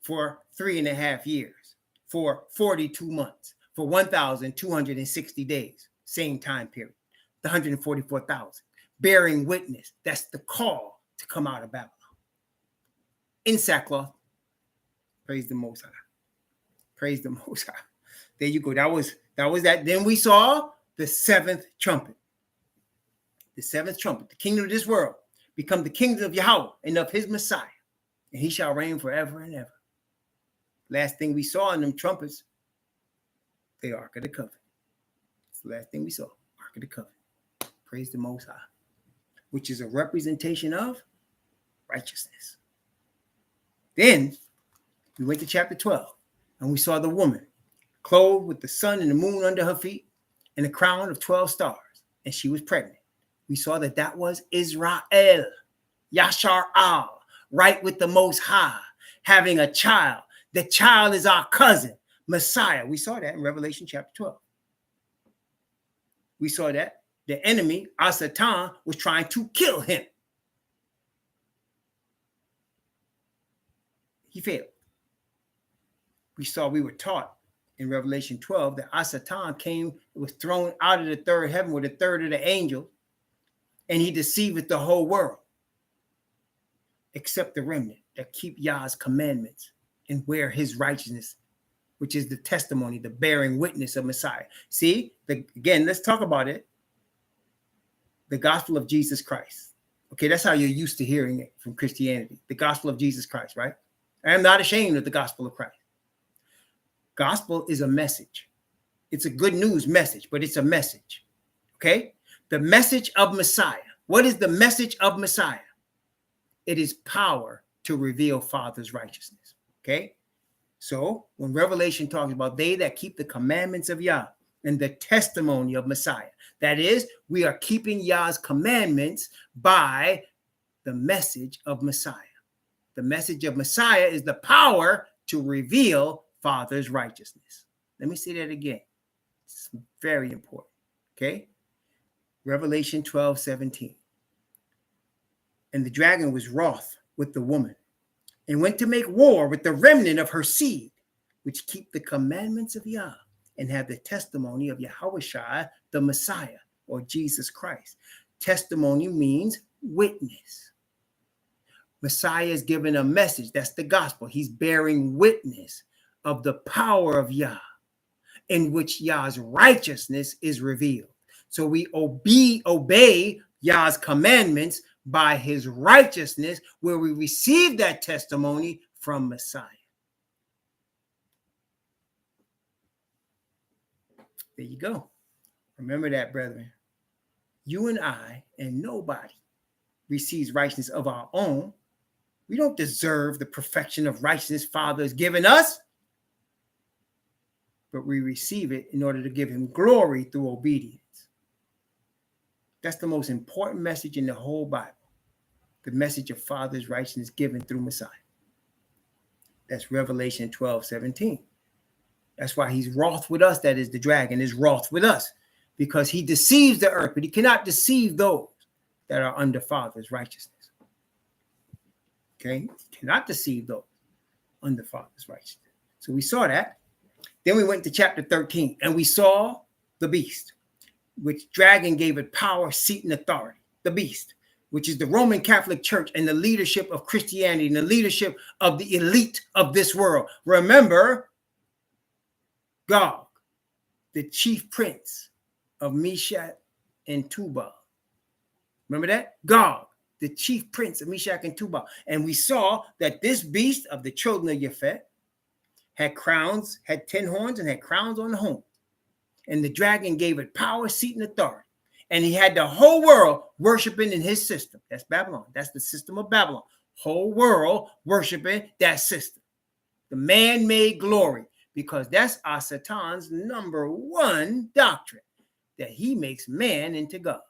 S1: for 3.5 years, for 42 months, for 1,260 days, same time period, the 144,000. Bearing witness, that's the call to come out of Babylon. In sackcloth, praise the Most High. Praise the Most High. There you go. That was that. Then we saw the seventh trumpet. The seventh trumpet, the kingdom of this world, become the kingdom of Yahweh and of his Messiah, and he shall reign forever and ever. Last thing we saw in them trumpets, the Ark of the Covenant. It's the last thing we saw, Ark of the Covenant. Praise the Most High, which is a representation of righteousness. Then we went to chapter 12, and we saw the woman clothed with the sun and the moon under her feet and a crown of 12 stars, and she was pregnant. We saw that was Israel, Yashar Al, right with the Most High, having a child. The child is our cousin, Messiah. We saw that in Revelation chapter 12. We saw that the enemy, Satan, was trying to kill him. He failed. We were taught in Revelation 12 that Satan was thrown out of the third heaven with a third of the angels, and he deceiveth the whole world, except the remnant that keep Yah's commandments and wear his righteousness, which is the testimony, the bearing witness of Messiah. See, again, let's talk about it. The gospel of Jesus Christ. Okay, that's how you're used to hearing it from Christianity. The gospel of Jesus Christ, right? I am not ashamed of the gospel of Christ. Gospel is a message. It's a good news message, but it's a message. Okay? The message of Messiah. What is the message of Messiah? It is power to reveal Father's righteousness. Okay? So when Revelation talks about they that keep the commandments of Yah and the testimony of Messiah, that is, we are keeping Yah's commandments by the message of Messiah. The message of Messiah is the power to reveal Father's righteousness. Let me say that again. It's very important. Okay? Revelation 12:17. And the dragon was wroth with the woman and went to make war with the remnant of her seed, which keep the commandments of Yah and have the testimony of Yahushua, the Messiah, or Jesus Christ. Testimony means witness. Messiah is giving a message. That's the gospel. He's bearing witness of the power of Yah, in which Yah's righteousness is revealed. So we obey Yah's commandments by his righteousness, where we receive that testimony from Messiah. There you go. Remember that, brethren. You and I and nobody receives righteousness of our own. We don't deserve the perfection of righteousness Father has given us, but we receive it in order to give him glory through obedience. That's the most important message in the whole Bible. The message of Father's righteousness given through Messiah. That's Revelation 12:17. That's why he's wroth with us. That is, the dragon is wroth with us, because he deceives the earth, but he cannot deceive those that are under Father's righteousness. Okay? He cannot deceive those under Father's righteousness. So we saw that. Then we went to chapter 13, and we saw the beast, which dragon gave it power, seat, and authority. The beast, which is the Roman Catholic Church and the leadership of Christianity and the leadership of the elite of this world. Remember, Gog, the chief prince of Meshach and Tubal. Remember that? Gog, the chief prince of Meshach and Tubal. And we saw that this beast of the children of Japhet had crowns, had 10 horns, and had crowns on the horns. And the dragon gave it power, seat, and authority. And he had the whole world worshiping in his system. That's Babylon. That's the system of Babylon. Whole world worshiping that system. The man-made glory. Because that's our Satan's number one doctrine. That he makes man into God.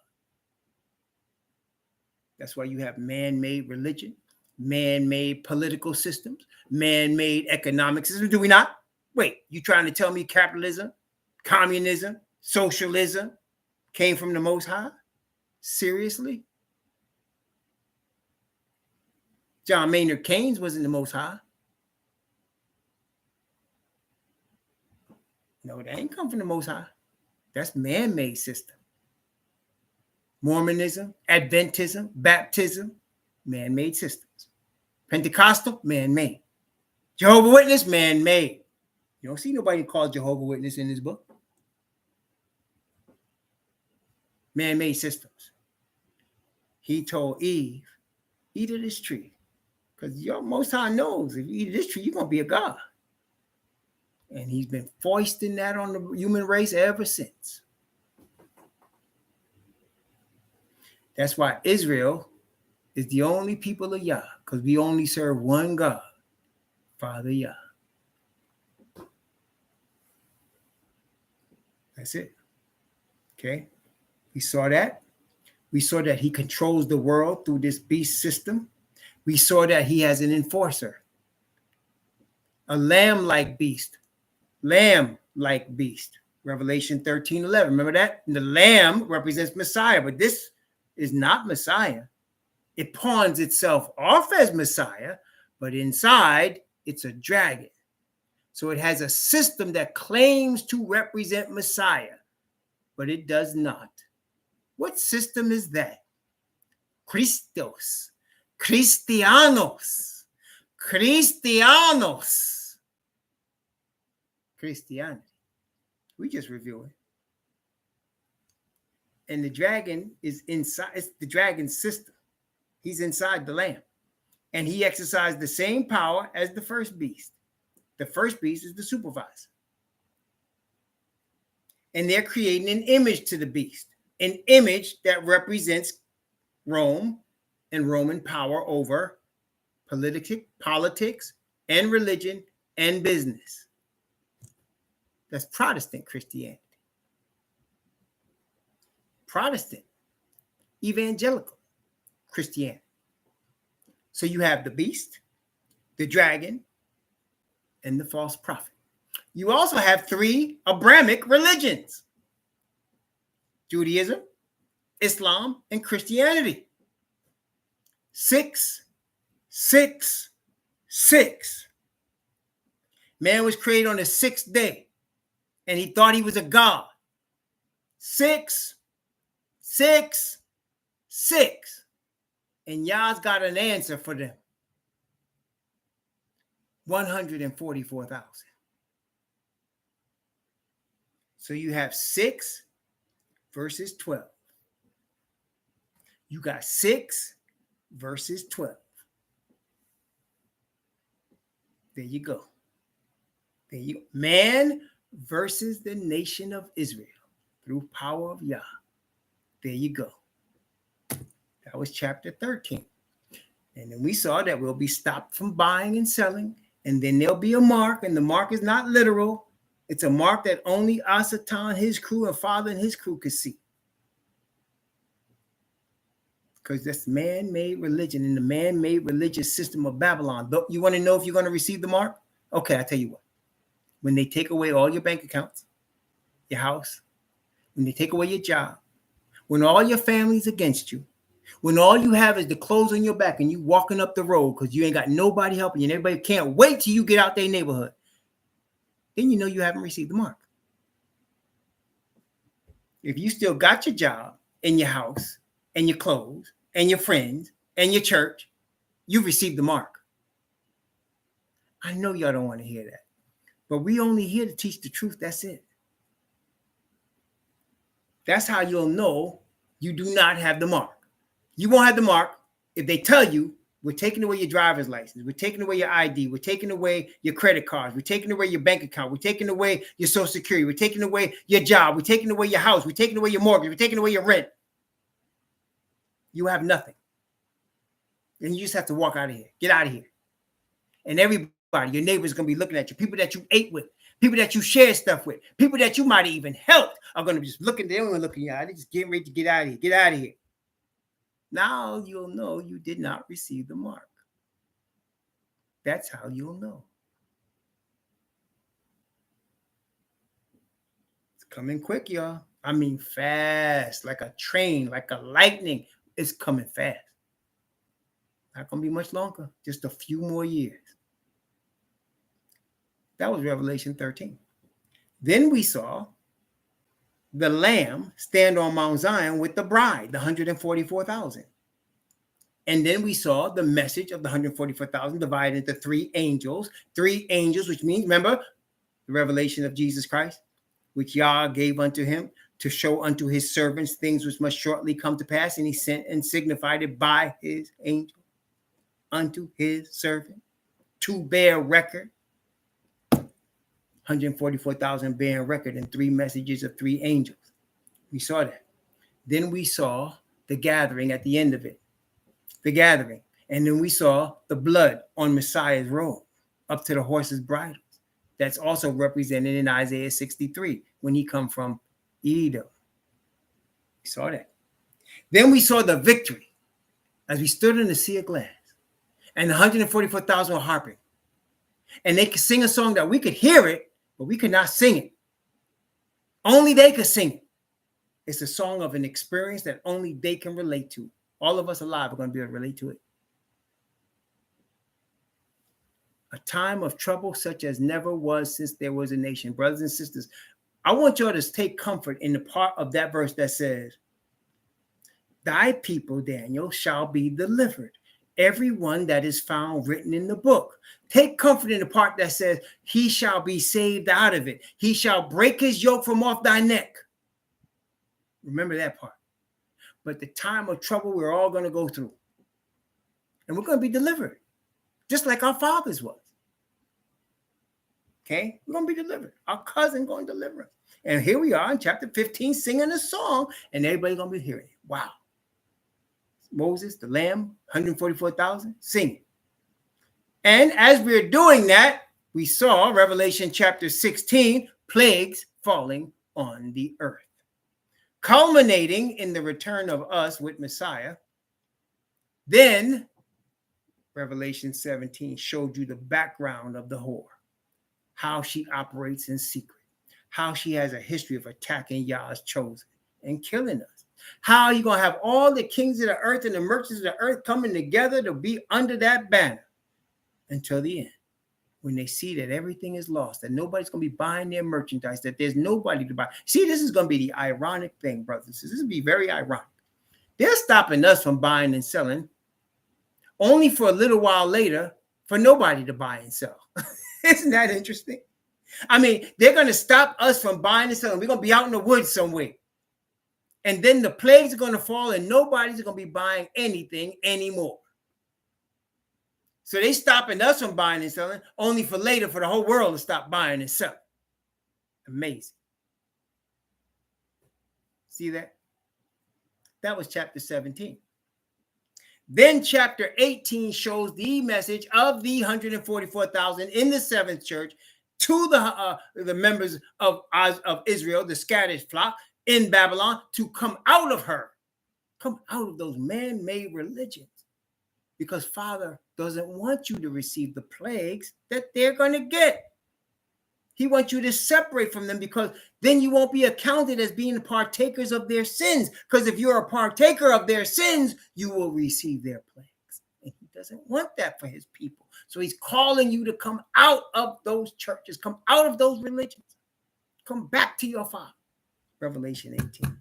S1: That's why you have man-made religion. man-made political systems, man-made economic systems, do we not? Wait, you trying to tell me capitalism, communism, socialism came from the Most High? Seriously? John Maynard Keynes wasn't the Most High. No, that ain't come from the Most High. That's man-made system. Mormonism, Adventism, baptism, man-made systems. Pentecostal, man-made. Jehovah's Witness, man-made. You don't see nobody called Jehovah's Witness in this book. Man-made systems. He told Eve, eat of this tree. Because your Most High knows if you eat of this tree, you're going to be a god. And he's been foisting that on the human race ever since. That's why Israel is the only people of Yah, because we only serve one God, Father Yah. That's it. Okay? We saw that. We saw that he controls the world through this beast system. We saw that he has an enforcer, a lamb-like beast, lamb-like beast. Revelation 13:11. Remember that? And the lamb represents Messiah, but this is not Messiah. It pawns itself off as Messiah, but inside it's a dragon. So it has a system that claims to represent Messiah, but it does not. What system is that? Christos, Christianos, Christianos, Christianity. We just review it. And the dragon is inside, it's the dragon's system. He's inside the lamb. And he exercised the same power as the first beast. The first beast is the supervisor. And they're creating an image to the beast, an image that represents Rome and Roman power over politics and religion and business. That's Protestant Christianity. Protestant, evangelical Christianity. So you have the beast, the dragon, and the false prophet. You also have 3 Abrahamic religions: Judaism, Islam, and Christianity. 6, 6, 6. Man was created on the 6th day, and he thought he was a god. 6, 6, 6. And Yah's got an answer for them. 144,000. So you have 6 verses 12. You got 6 verses 12. There you go. There you go. Man versus the nation of Israel through power of Yah. There you go. That was chapter 13. And then we saw that we'll be stopped from buying and selling. And then there'll be a mark. And the mark is not literal. It's a mark that only Asatan, his crew, and Father and his crew could see. Because that's man-made religion and the man-made religious system of Babylon. You want to know if you're going to receive the mark? Okay, I'll tell you what. When they take away all your bank accounts, your house, when they take away your job, when all your family's against you, when all you have is the clothes on your back and you walking up the road because you ain't got nobody helping you and everybody can't wait till you get out their neighborhood, then you know you haven't received the mark. If you still got your job and your house and your clothes and your friends and your church, you've received the mark. I know y'all don't want to hear that, but we only here to teach the truth. That's it. That's how you'll know you do not have the mark. You won't have the mark if they tell you, we're taking away your driver's license, we're taking away your ID, we're taking away your credit cards, we're taking away your bank account, we're taking away your social security, we're taking away your job, we're taking away your house, we're taking away your mortgage, we're taking away your rent. You have nothing. And you just have to walk out of here. Get out of here. And everybody, your neighbor's going to be looking at you, people that you ate with, people that you share stuff with, people that you might have even helped are going to be just looking, they don't even look in your eye. They're just getting ready to get out of here. Get out of here. Now you'll know you did not receive the mark. That's how you'll know. It's coming quick, y'all. I mean fast, like a train, like a lightning. It's coming fast. Not going to be much longer, just a few more years. That was Revelation 13. Then we saw the Lamb stand on Mount Zion with the bride, the 144,000. And then we saw the message of the 144,000 divided into three angels, which means, remember, the revelation of Jesus Christ, which Yah gave unto him to show unto his servants things which must shortly come to pass. And he sent and signified it by his angel unto his servant to bear record. 144,000 bearing record and three messages of three angels. We saw that. Then we saw the gathering at the end of it. The gathering. And then we saw the blood on Messiah's robe up to the horses' bridles. That's also represented in Isaiah 63 when he come from Edom. We saw that. Then we saw the victory as we stood in the sea of glass. And the 144,000 were harping. And they could sing a song that we could hear it, but we could not sing it. Only they could sing it. It's a song of an experience that only they can relate to. All of us alive are going to be able to relate to it. A time of trouble such as never was since there was a nation. Brothers and sisters, I want y'all to take comfort in the part of that verse that says, thy people, Daniel, shall be delivered. Everyone that is found written in the book. Take comfort in the part that says, he shall be saved out of it. He shall break his yoke from off thy neck. Remember that part. But the time of trouble we're all going to go through. And we're going to be delivered. Just like our fathers was. Okay? We're going to be delivered. Our cousin going to deliver us. And here we are in chapter 15 singing a song. And everybody's going to be hearing it. Wow. Moses, the Lamb, 144,000, singing. And as we're doing that, we saw Revelation chapter 16, plagues falling on the earth. Culminating in the return of us with Messiah. Then Revelation 17 showed you the background of the whore, how she operates in secret, how she has a history of attacking Yah's chosen and killing us. How you're going to have all the kings of the earth and the merchants of the earth coming together to be under that banner until the end. When they see that everything is lost, that nobody's going to be buying their merchandise, that there's nobody to buy. See, this is going to be the ironic thing, brothers. This is going to be very ironic. They're stopping us from buying and selling, only for a little while later for nobody to buy and sell. Isn't that interesting? I mean, they're going to stop us from buying and selling. We're going to be out in the woods somewhere. And then the plagues are going to fall and nobody's going to be buying anything anymore. So they stopping us from buying and selling, only for later for the whole world to stop buying and selling. Amazing. See that? That was chapter 17. Then chapter 18 shows the message of the 144,000 in the seventh church to the members of Israel, the scattered flock in Babylon, to come out of her, come out of those man-made religions. Because Father doesn't want you to receive the plagues that they're going to get. He wants you to separate from them because then you won't be accounted as being partakers of their sins. Because if you're a partaker of their sins, you will receive their plagues. And he doesn't want that for his people. So he's calling you to come out of those churches, come out of those religions, come back to your Father. Revelation 18.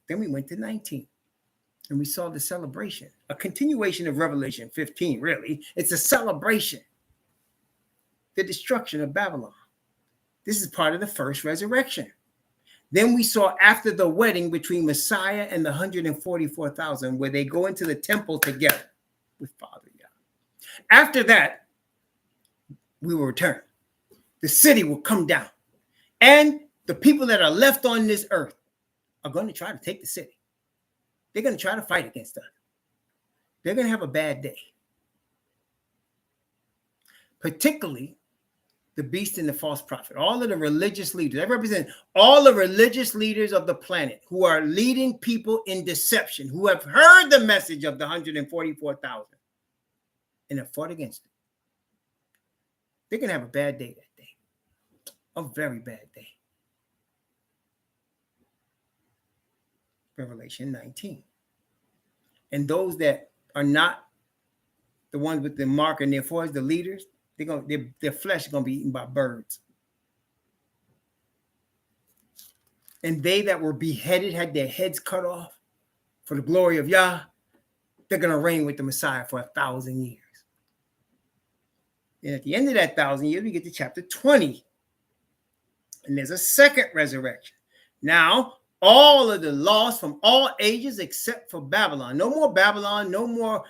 S1: Then we went to 19. And we saw the celebration, a continuation of Revelation 15, really. It's a celebration. The destruction of Babylon. This is part of the first resurrection. Then we saw after the wedding between Messiah and the 144,000, where they go into the temple together with Father Yah. After that, we will return. The city will come down. And the people that are left on this earth are going to try to take the city. They're going to try to fight against us. They're going to have a bad day. Particularly the beast and the false prophet. All of the religious leaders. I represent all the religious leaders of the planet who are leading people in deception, who have heard the message of the 144,000 and have fought against it. They're going to have a bad day that day. A very bad day. Revelation 19. And those that are not the ones with the mark in their foreheads, the leaders, their flesh is going to be eaten by birds. And they that were beheaded, had their heads cut off for the glory of Yah, they're going to reign with the Messiah for 1,000 years. And at the end of that 1,000 years, we get to chapter 20. And there's a second resurrection. Now, all of the lost from all ages except for Babylon. No more Babylon, no more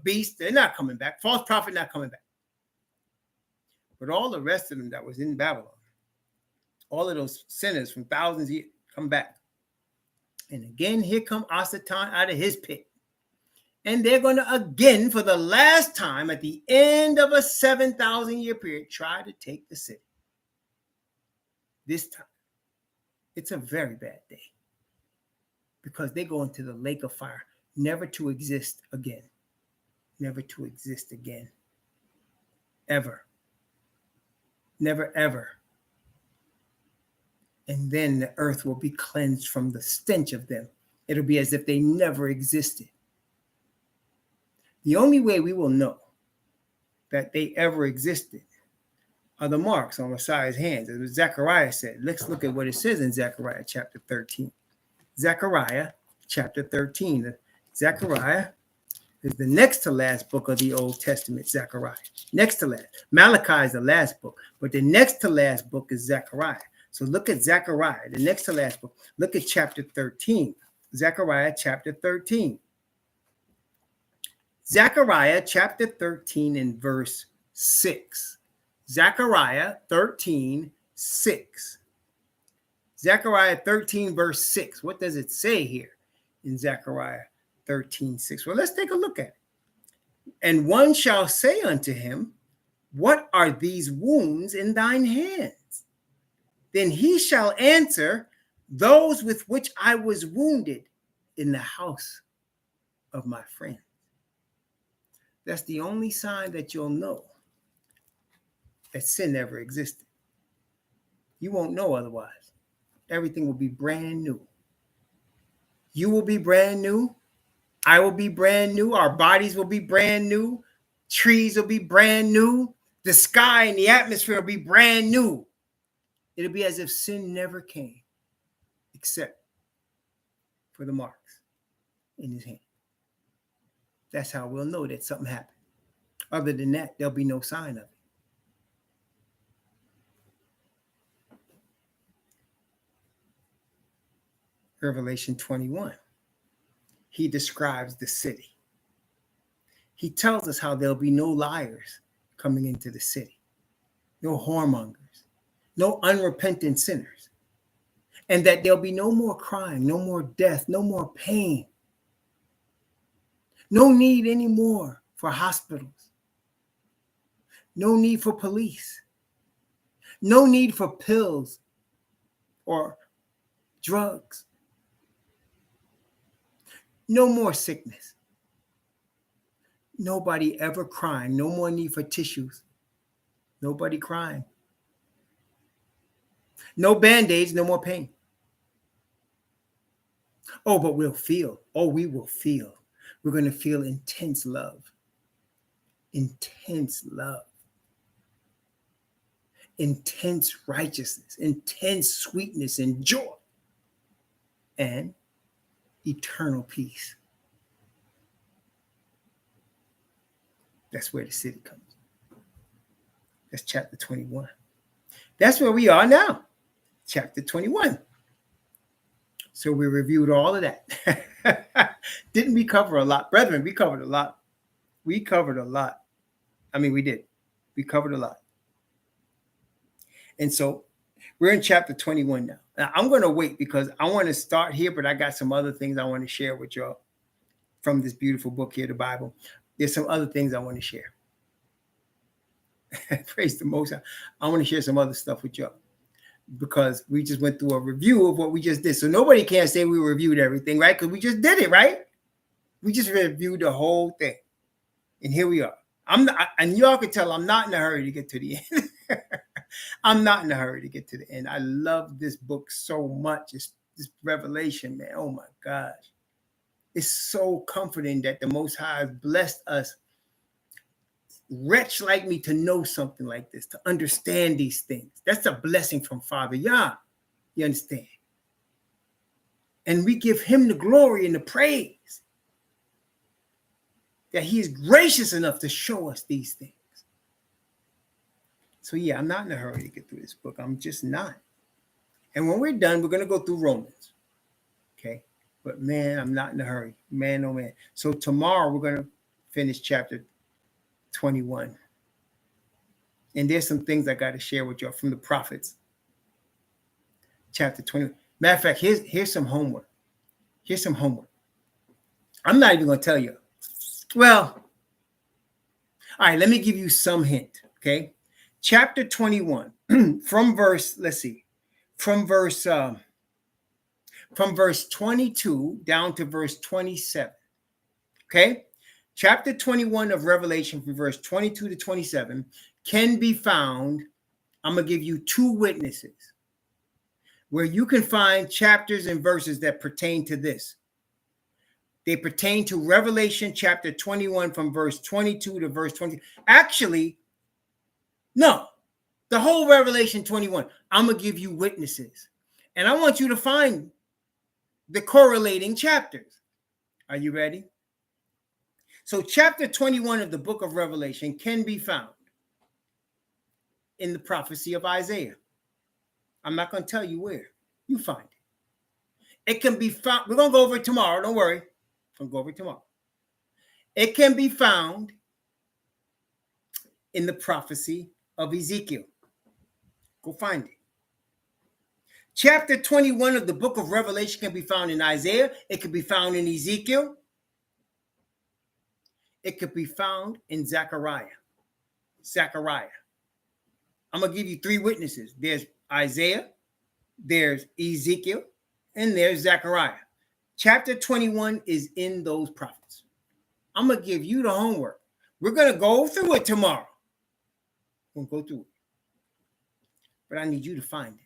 S1: beasts. They're not coming back. False prophet not coming back. But all the rest of them that was in Babylon, all of those sinners from thousands of years come back. And again, here come Asatan out of his pit. And they're going to again, for the last time, at the end of a 7,000-year period, try to take the city. This time, it's a very bad day. Because they go into the lake of fire, never to exist again. Never to exist again. Ever. Never, ever. And then the earth will be cleansed from the stench of them. It'll be as if they never existed. The only way we will know that they ever existed are the marks on Messiah's hands. As Zechariah said. Let's look at what it says in Zechariah chapter 13. Zechariah chapter 13. Zechariah is the next to last book of the Old Testament, Zechariah. Next to last. Malachi is the last book, but the next to last book is Zechariah. So look at Zechariah, the next to last book. Look at chapter 13. Zechariah chapter 13. Zechariah chapter 13 and verse 6. Zechariah 13, 6. Zechariah 13, verse 6. What does it say here in Zechariah 13, 6? Well, let's take a look at it. And one shall say unto him, what are these wounds in thine hands? Then he shall answer, those with which I was wounded in the house of my friend. That's the only sign that you'll know that sin never existed. You won't know otherwise. Everything will be brand new. You will be brand new. I will be brand new. Our bodies will be brand new. Trees will be brand new. The sky and the atmosphere will be brand new. It'll be as if sin never came, except for the marks in his hand. That's how we'll know that something happened. Other than that, there'll be no sign of it. Revelation 21. He describes the city. He tells us how there'll be no liars coming into the city, no whoremongers, no unrepentant sinners, and that there'll be no more crime, no more death, no more pain, no need anymore for hospitals, no need for police, no need for pills or drugs, no more sickness, nobody ever crying, no more need for tissues, nobody crying. No band-aids, no more pain. Oh, but we'll feel. Oh, we will feel. We're going to feel intense love. Intense love. Intense righteousness. Intense sweetness and joy. And eternal peace. That's where the city comes. That's chapter 21. That's where we are now. Chapter 21. So we reviewed all of that. Didn't we cover a lot? Brethren, we covered a lot. We covered a lot. I mean, we did. We covered a lot. And so we're in chapter 21 now. Now I'm going to wait because I want to start here, but I got some other things I want to share with y'all from this beautiful book here, the Bible. There's some other things I want to share. Praise the Most High. I want to share some other stuff with y'all, because we just went through a review of what we just did. So nobody can say we reviewed everything, right? Because we just did it, right? We just reviewed the whole thing. And here we are. I'm not, and y'all can tell I'm not in a hurry to get to the end. I'm not in a hurry to get to the end. I love this book so much. It's this revelation, man. Oh my gosh. It's so comforting that the Most High has blessed us, wretch like me, to know something like this, to understand these things. That's a blessing from Father Yah. You understand? And we give him the glory and the praise that he is gracious enough to show us these things. So yeah, I'm not in a hurry to get through this book. I'm just not. And when we're done, we're going to go through Romans. Okay? But man, I'm not in a hurry. Man, oh man. So tomorrow we're going to finish chapter 21. And there's some things I got to share with y'all from the prophets. Chapter 20. Matter of fact, here's some homework. Here's some homework. I'm not even going to tell you. Well, all right, let me give you some hint. Okay? Chapter 21 from verse, let's see, from verse 22 down to verse 27. Okay? Chapter 21 of Revelation from verse 22 to 27 can be found. I'm going to give you two witnesses where you can find chapters and verses that pertain to this. They pertain to Revelation chapter 21 from verse 22 to verse 20. Actually, no, the whole Revelation 21. I'm going to give you witnesses. And I want you to find the correlating chapters. Are you ready? So chapter 21 of the book of Revelation can be found in the prophecy of Isaiah. I'm not going to tell you where. You find it. It can be found. We're going to go over it tomorrow. Don't worry. We'll go over it tomorrow. It can be found in the prophecy of Ezekiel. Go find it. Chapter 21 of the book of Revelation can be found in Isaiah. It can be found in Ezekiel. It could be found in Zechariah. I'm going to give you three witnesses. There's Isaiah, there's Ezekiel, and there's Zechariah. Chapter 21 is in those prophets. I'm going to give you the homework. We're going to go through it tomorrow. We'll go through it. But I need you to find it.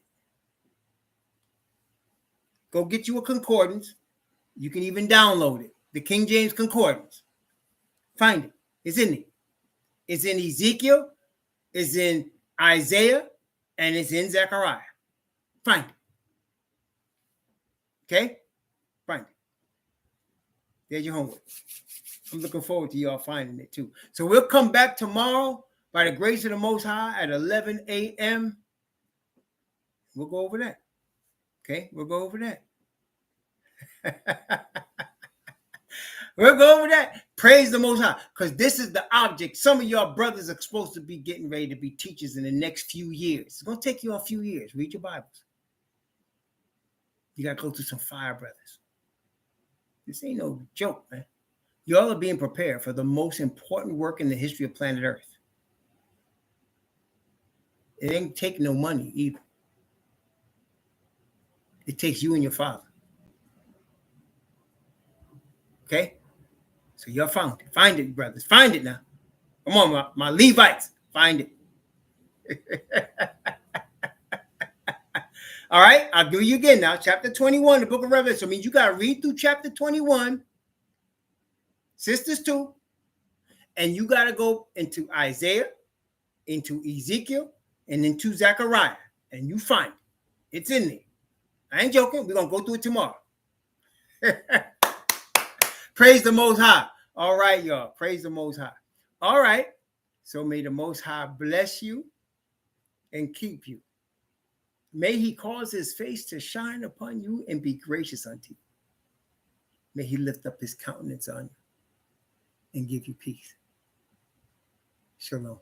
S1: Go get you a concordance. You can even download it. The King James Concordance. Find it. It's in it. It's in Ezekiel. It's in Isaiah. And it's in Zechariah. Find it. Okay? Find it. There's your homework. I'm looking forward to y'all finding it too. So we'll come back tomorrow by the grace of the Most High at 11 a.m. We'll go over that. Okay? We'll go over that. We'll go over that. Praise the Most High. Because this is the object. Some of y'all brothers are supposed to be getting ready to be teachers in the next few years. It's going to take you a few years. Read your Bibles. You got to go through some fire, brothers. This ain't no joke, man. Y'all are being prepared for the most important work in the history of planet Earth. It ain't taking no money either. It takes you and your father. Okay? So y'all found it. Find it, brothers. Find it now. Come on, my Levites. Find it. All right? I'll do you again now. Chapter 21, the book of Revelation. So it means you got to read through chapter 21. Sisters too. And you got to go into Isaiah, into Ezekiel, and into Zechariah. And you find it. It's in there. I ain't joking. We're going to go through it tomorrow. Praise the Most High. All right, y'all. Praise the Most High. All right. So may the Most High bless you and keep you. May he cause his face to shine upon you and be gracious unto you. May he lift up his countenance on you and give you peace. Shalom.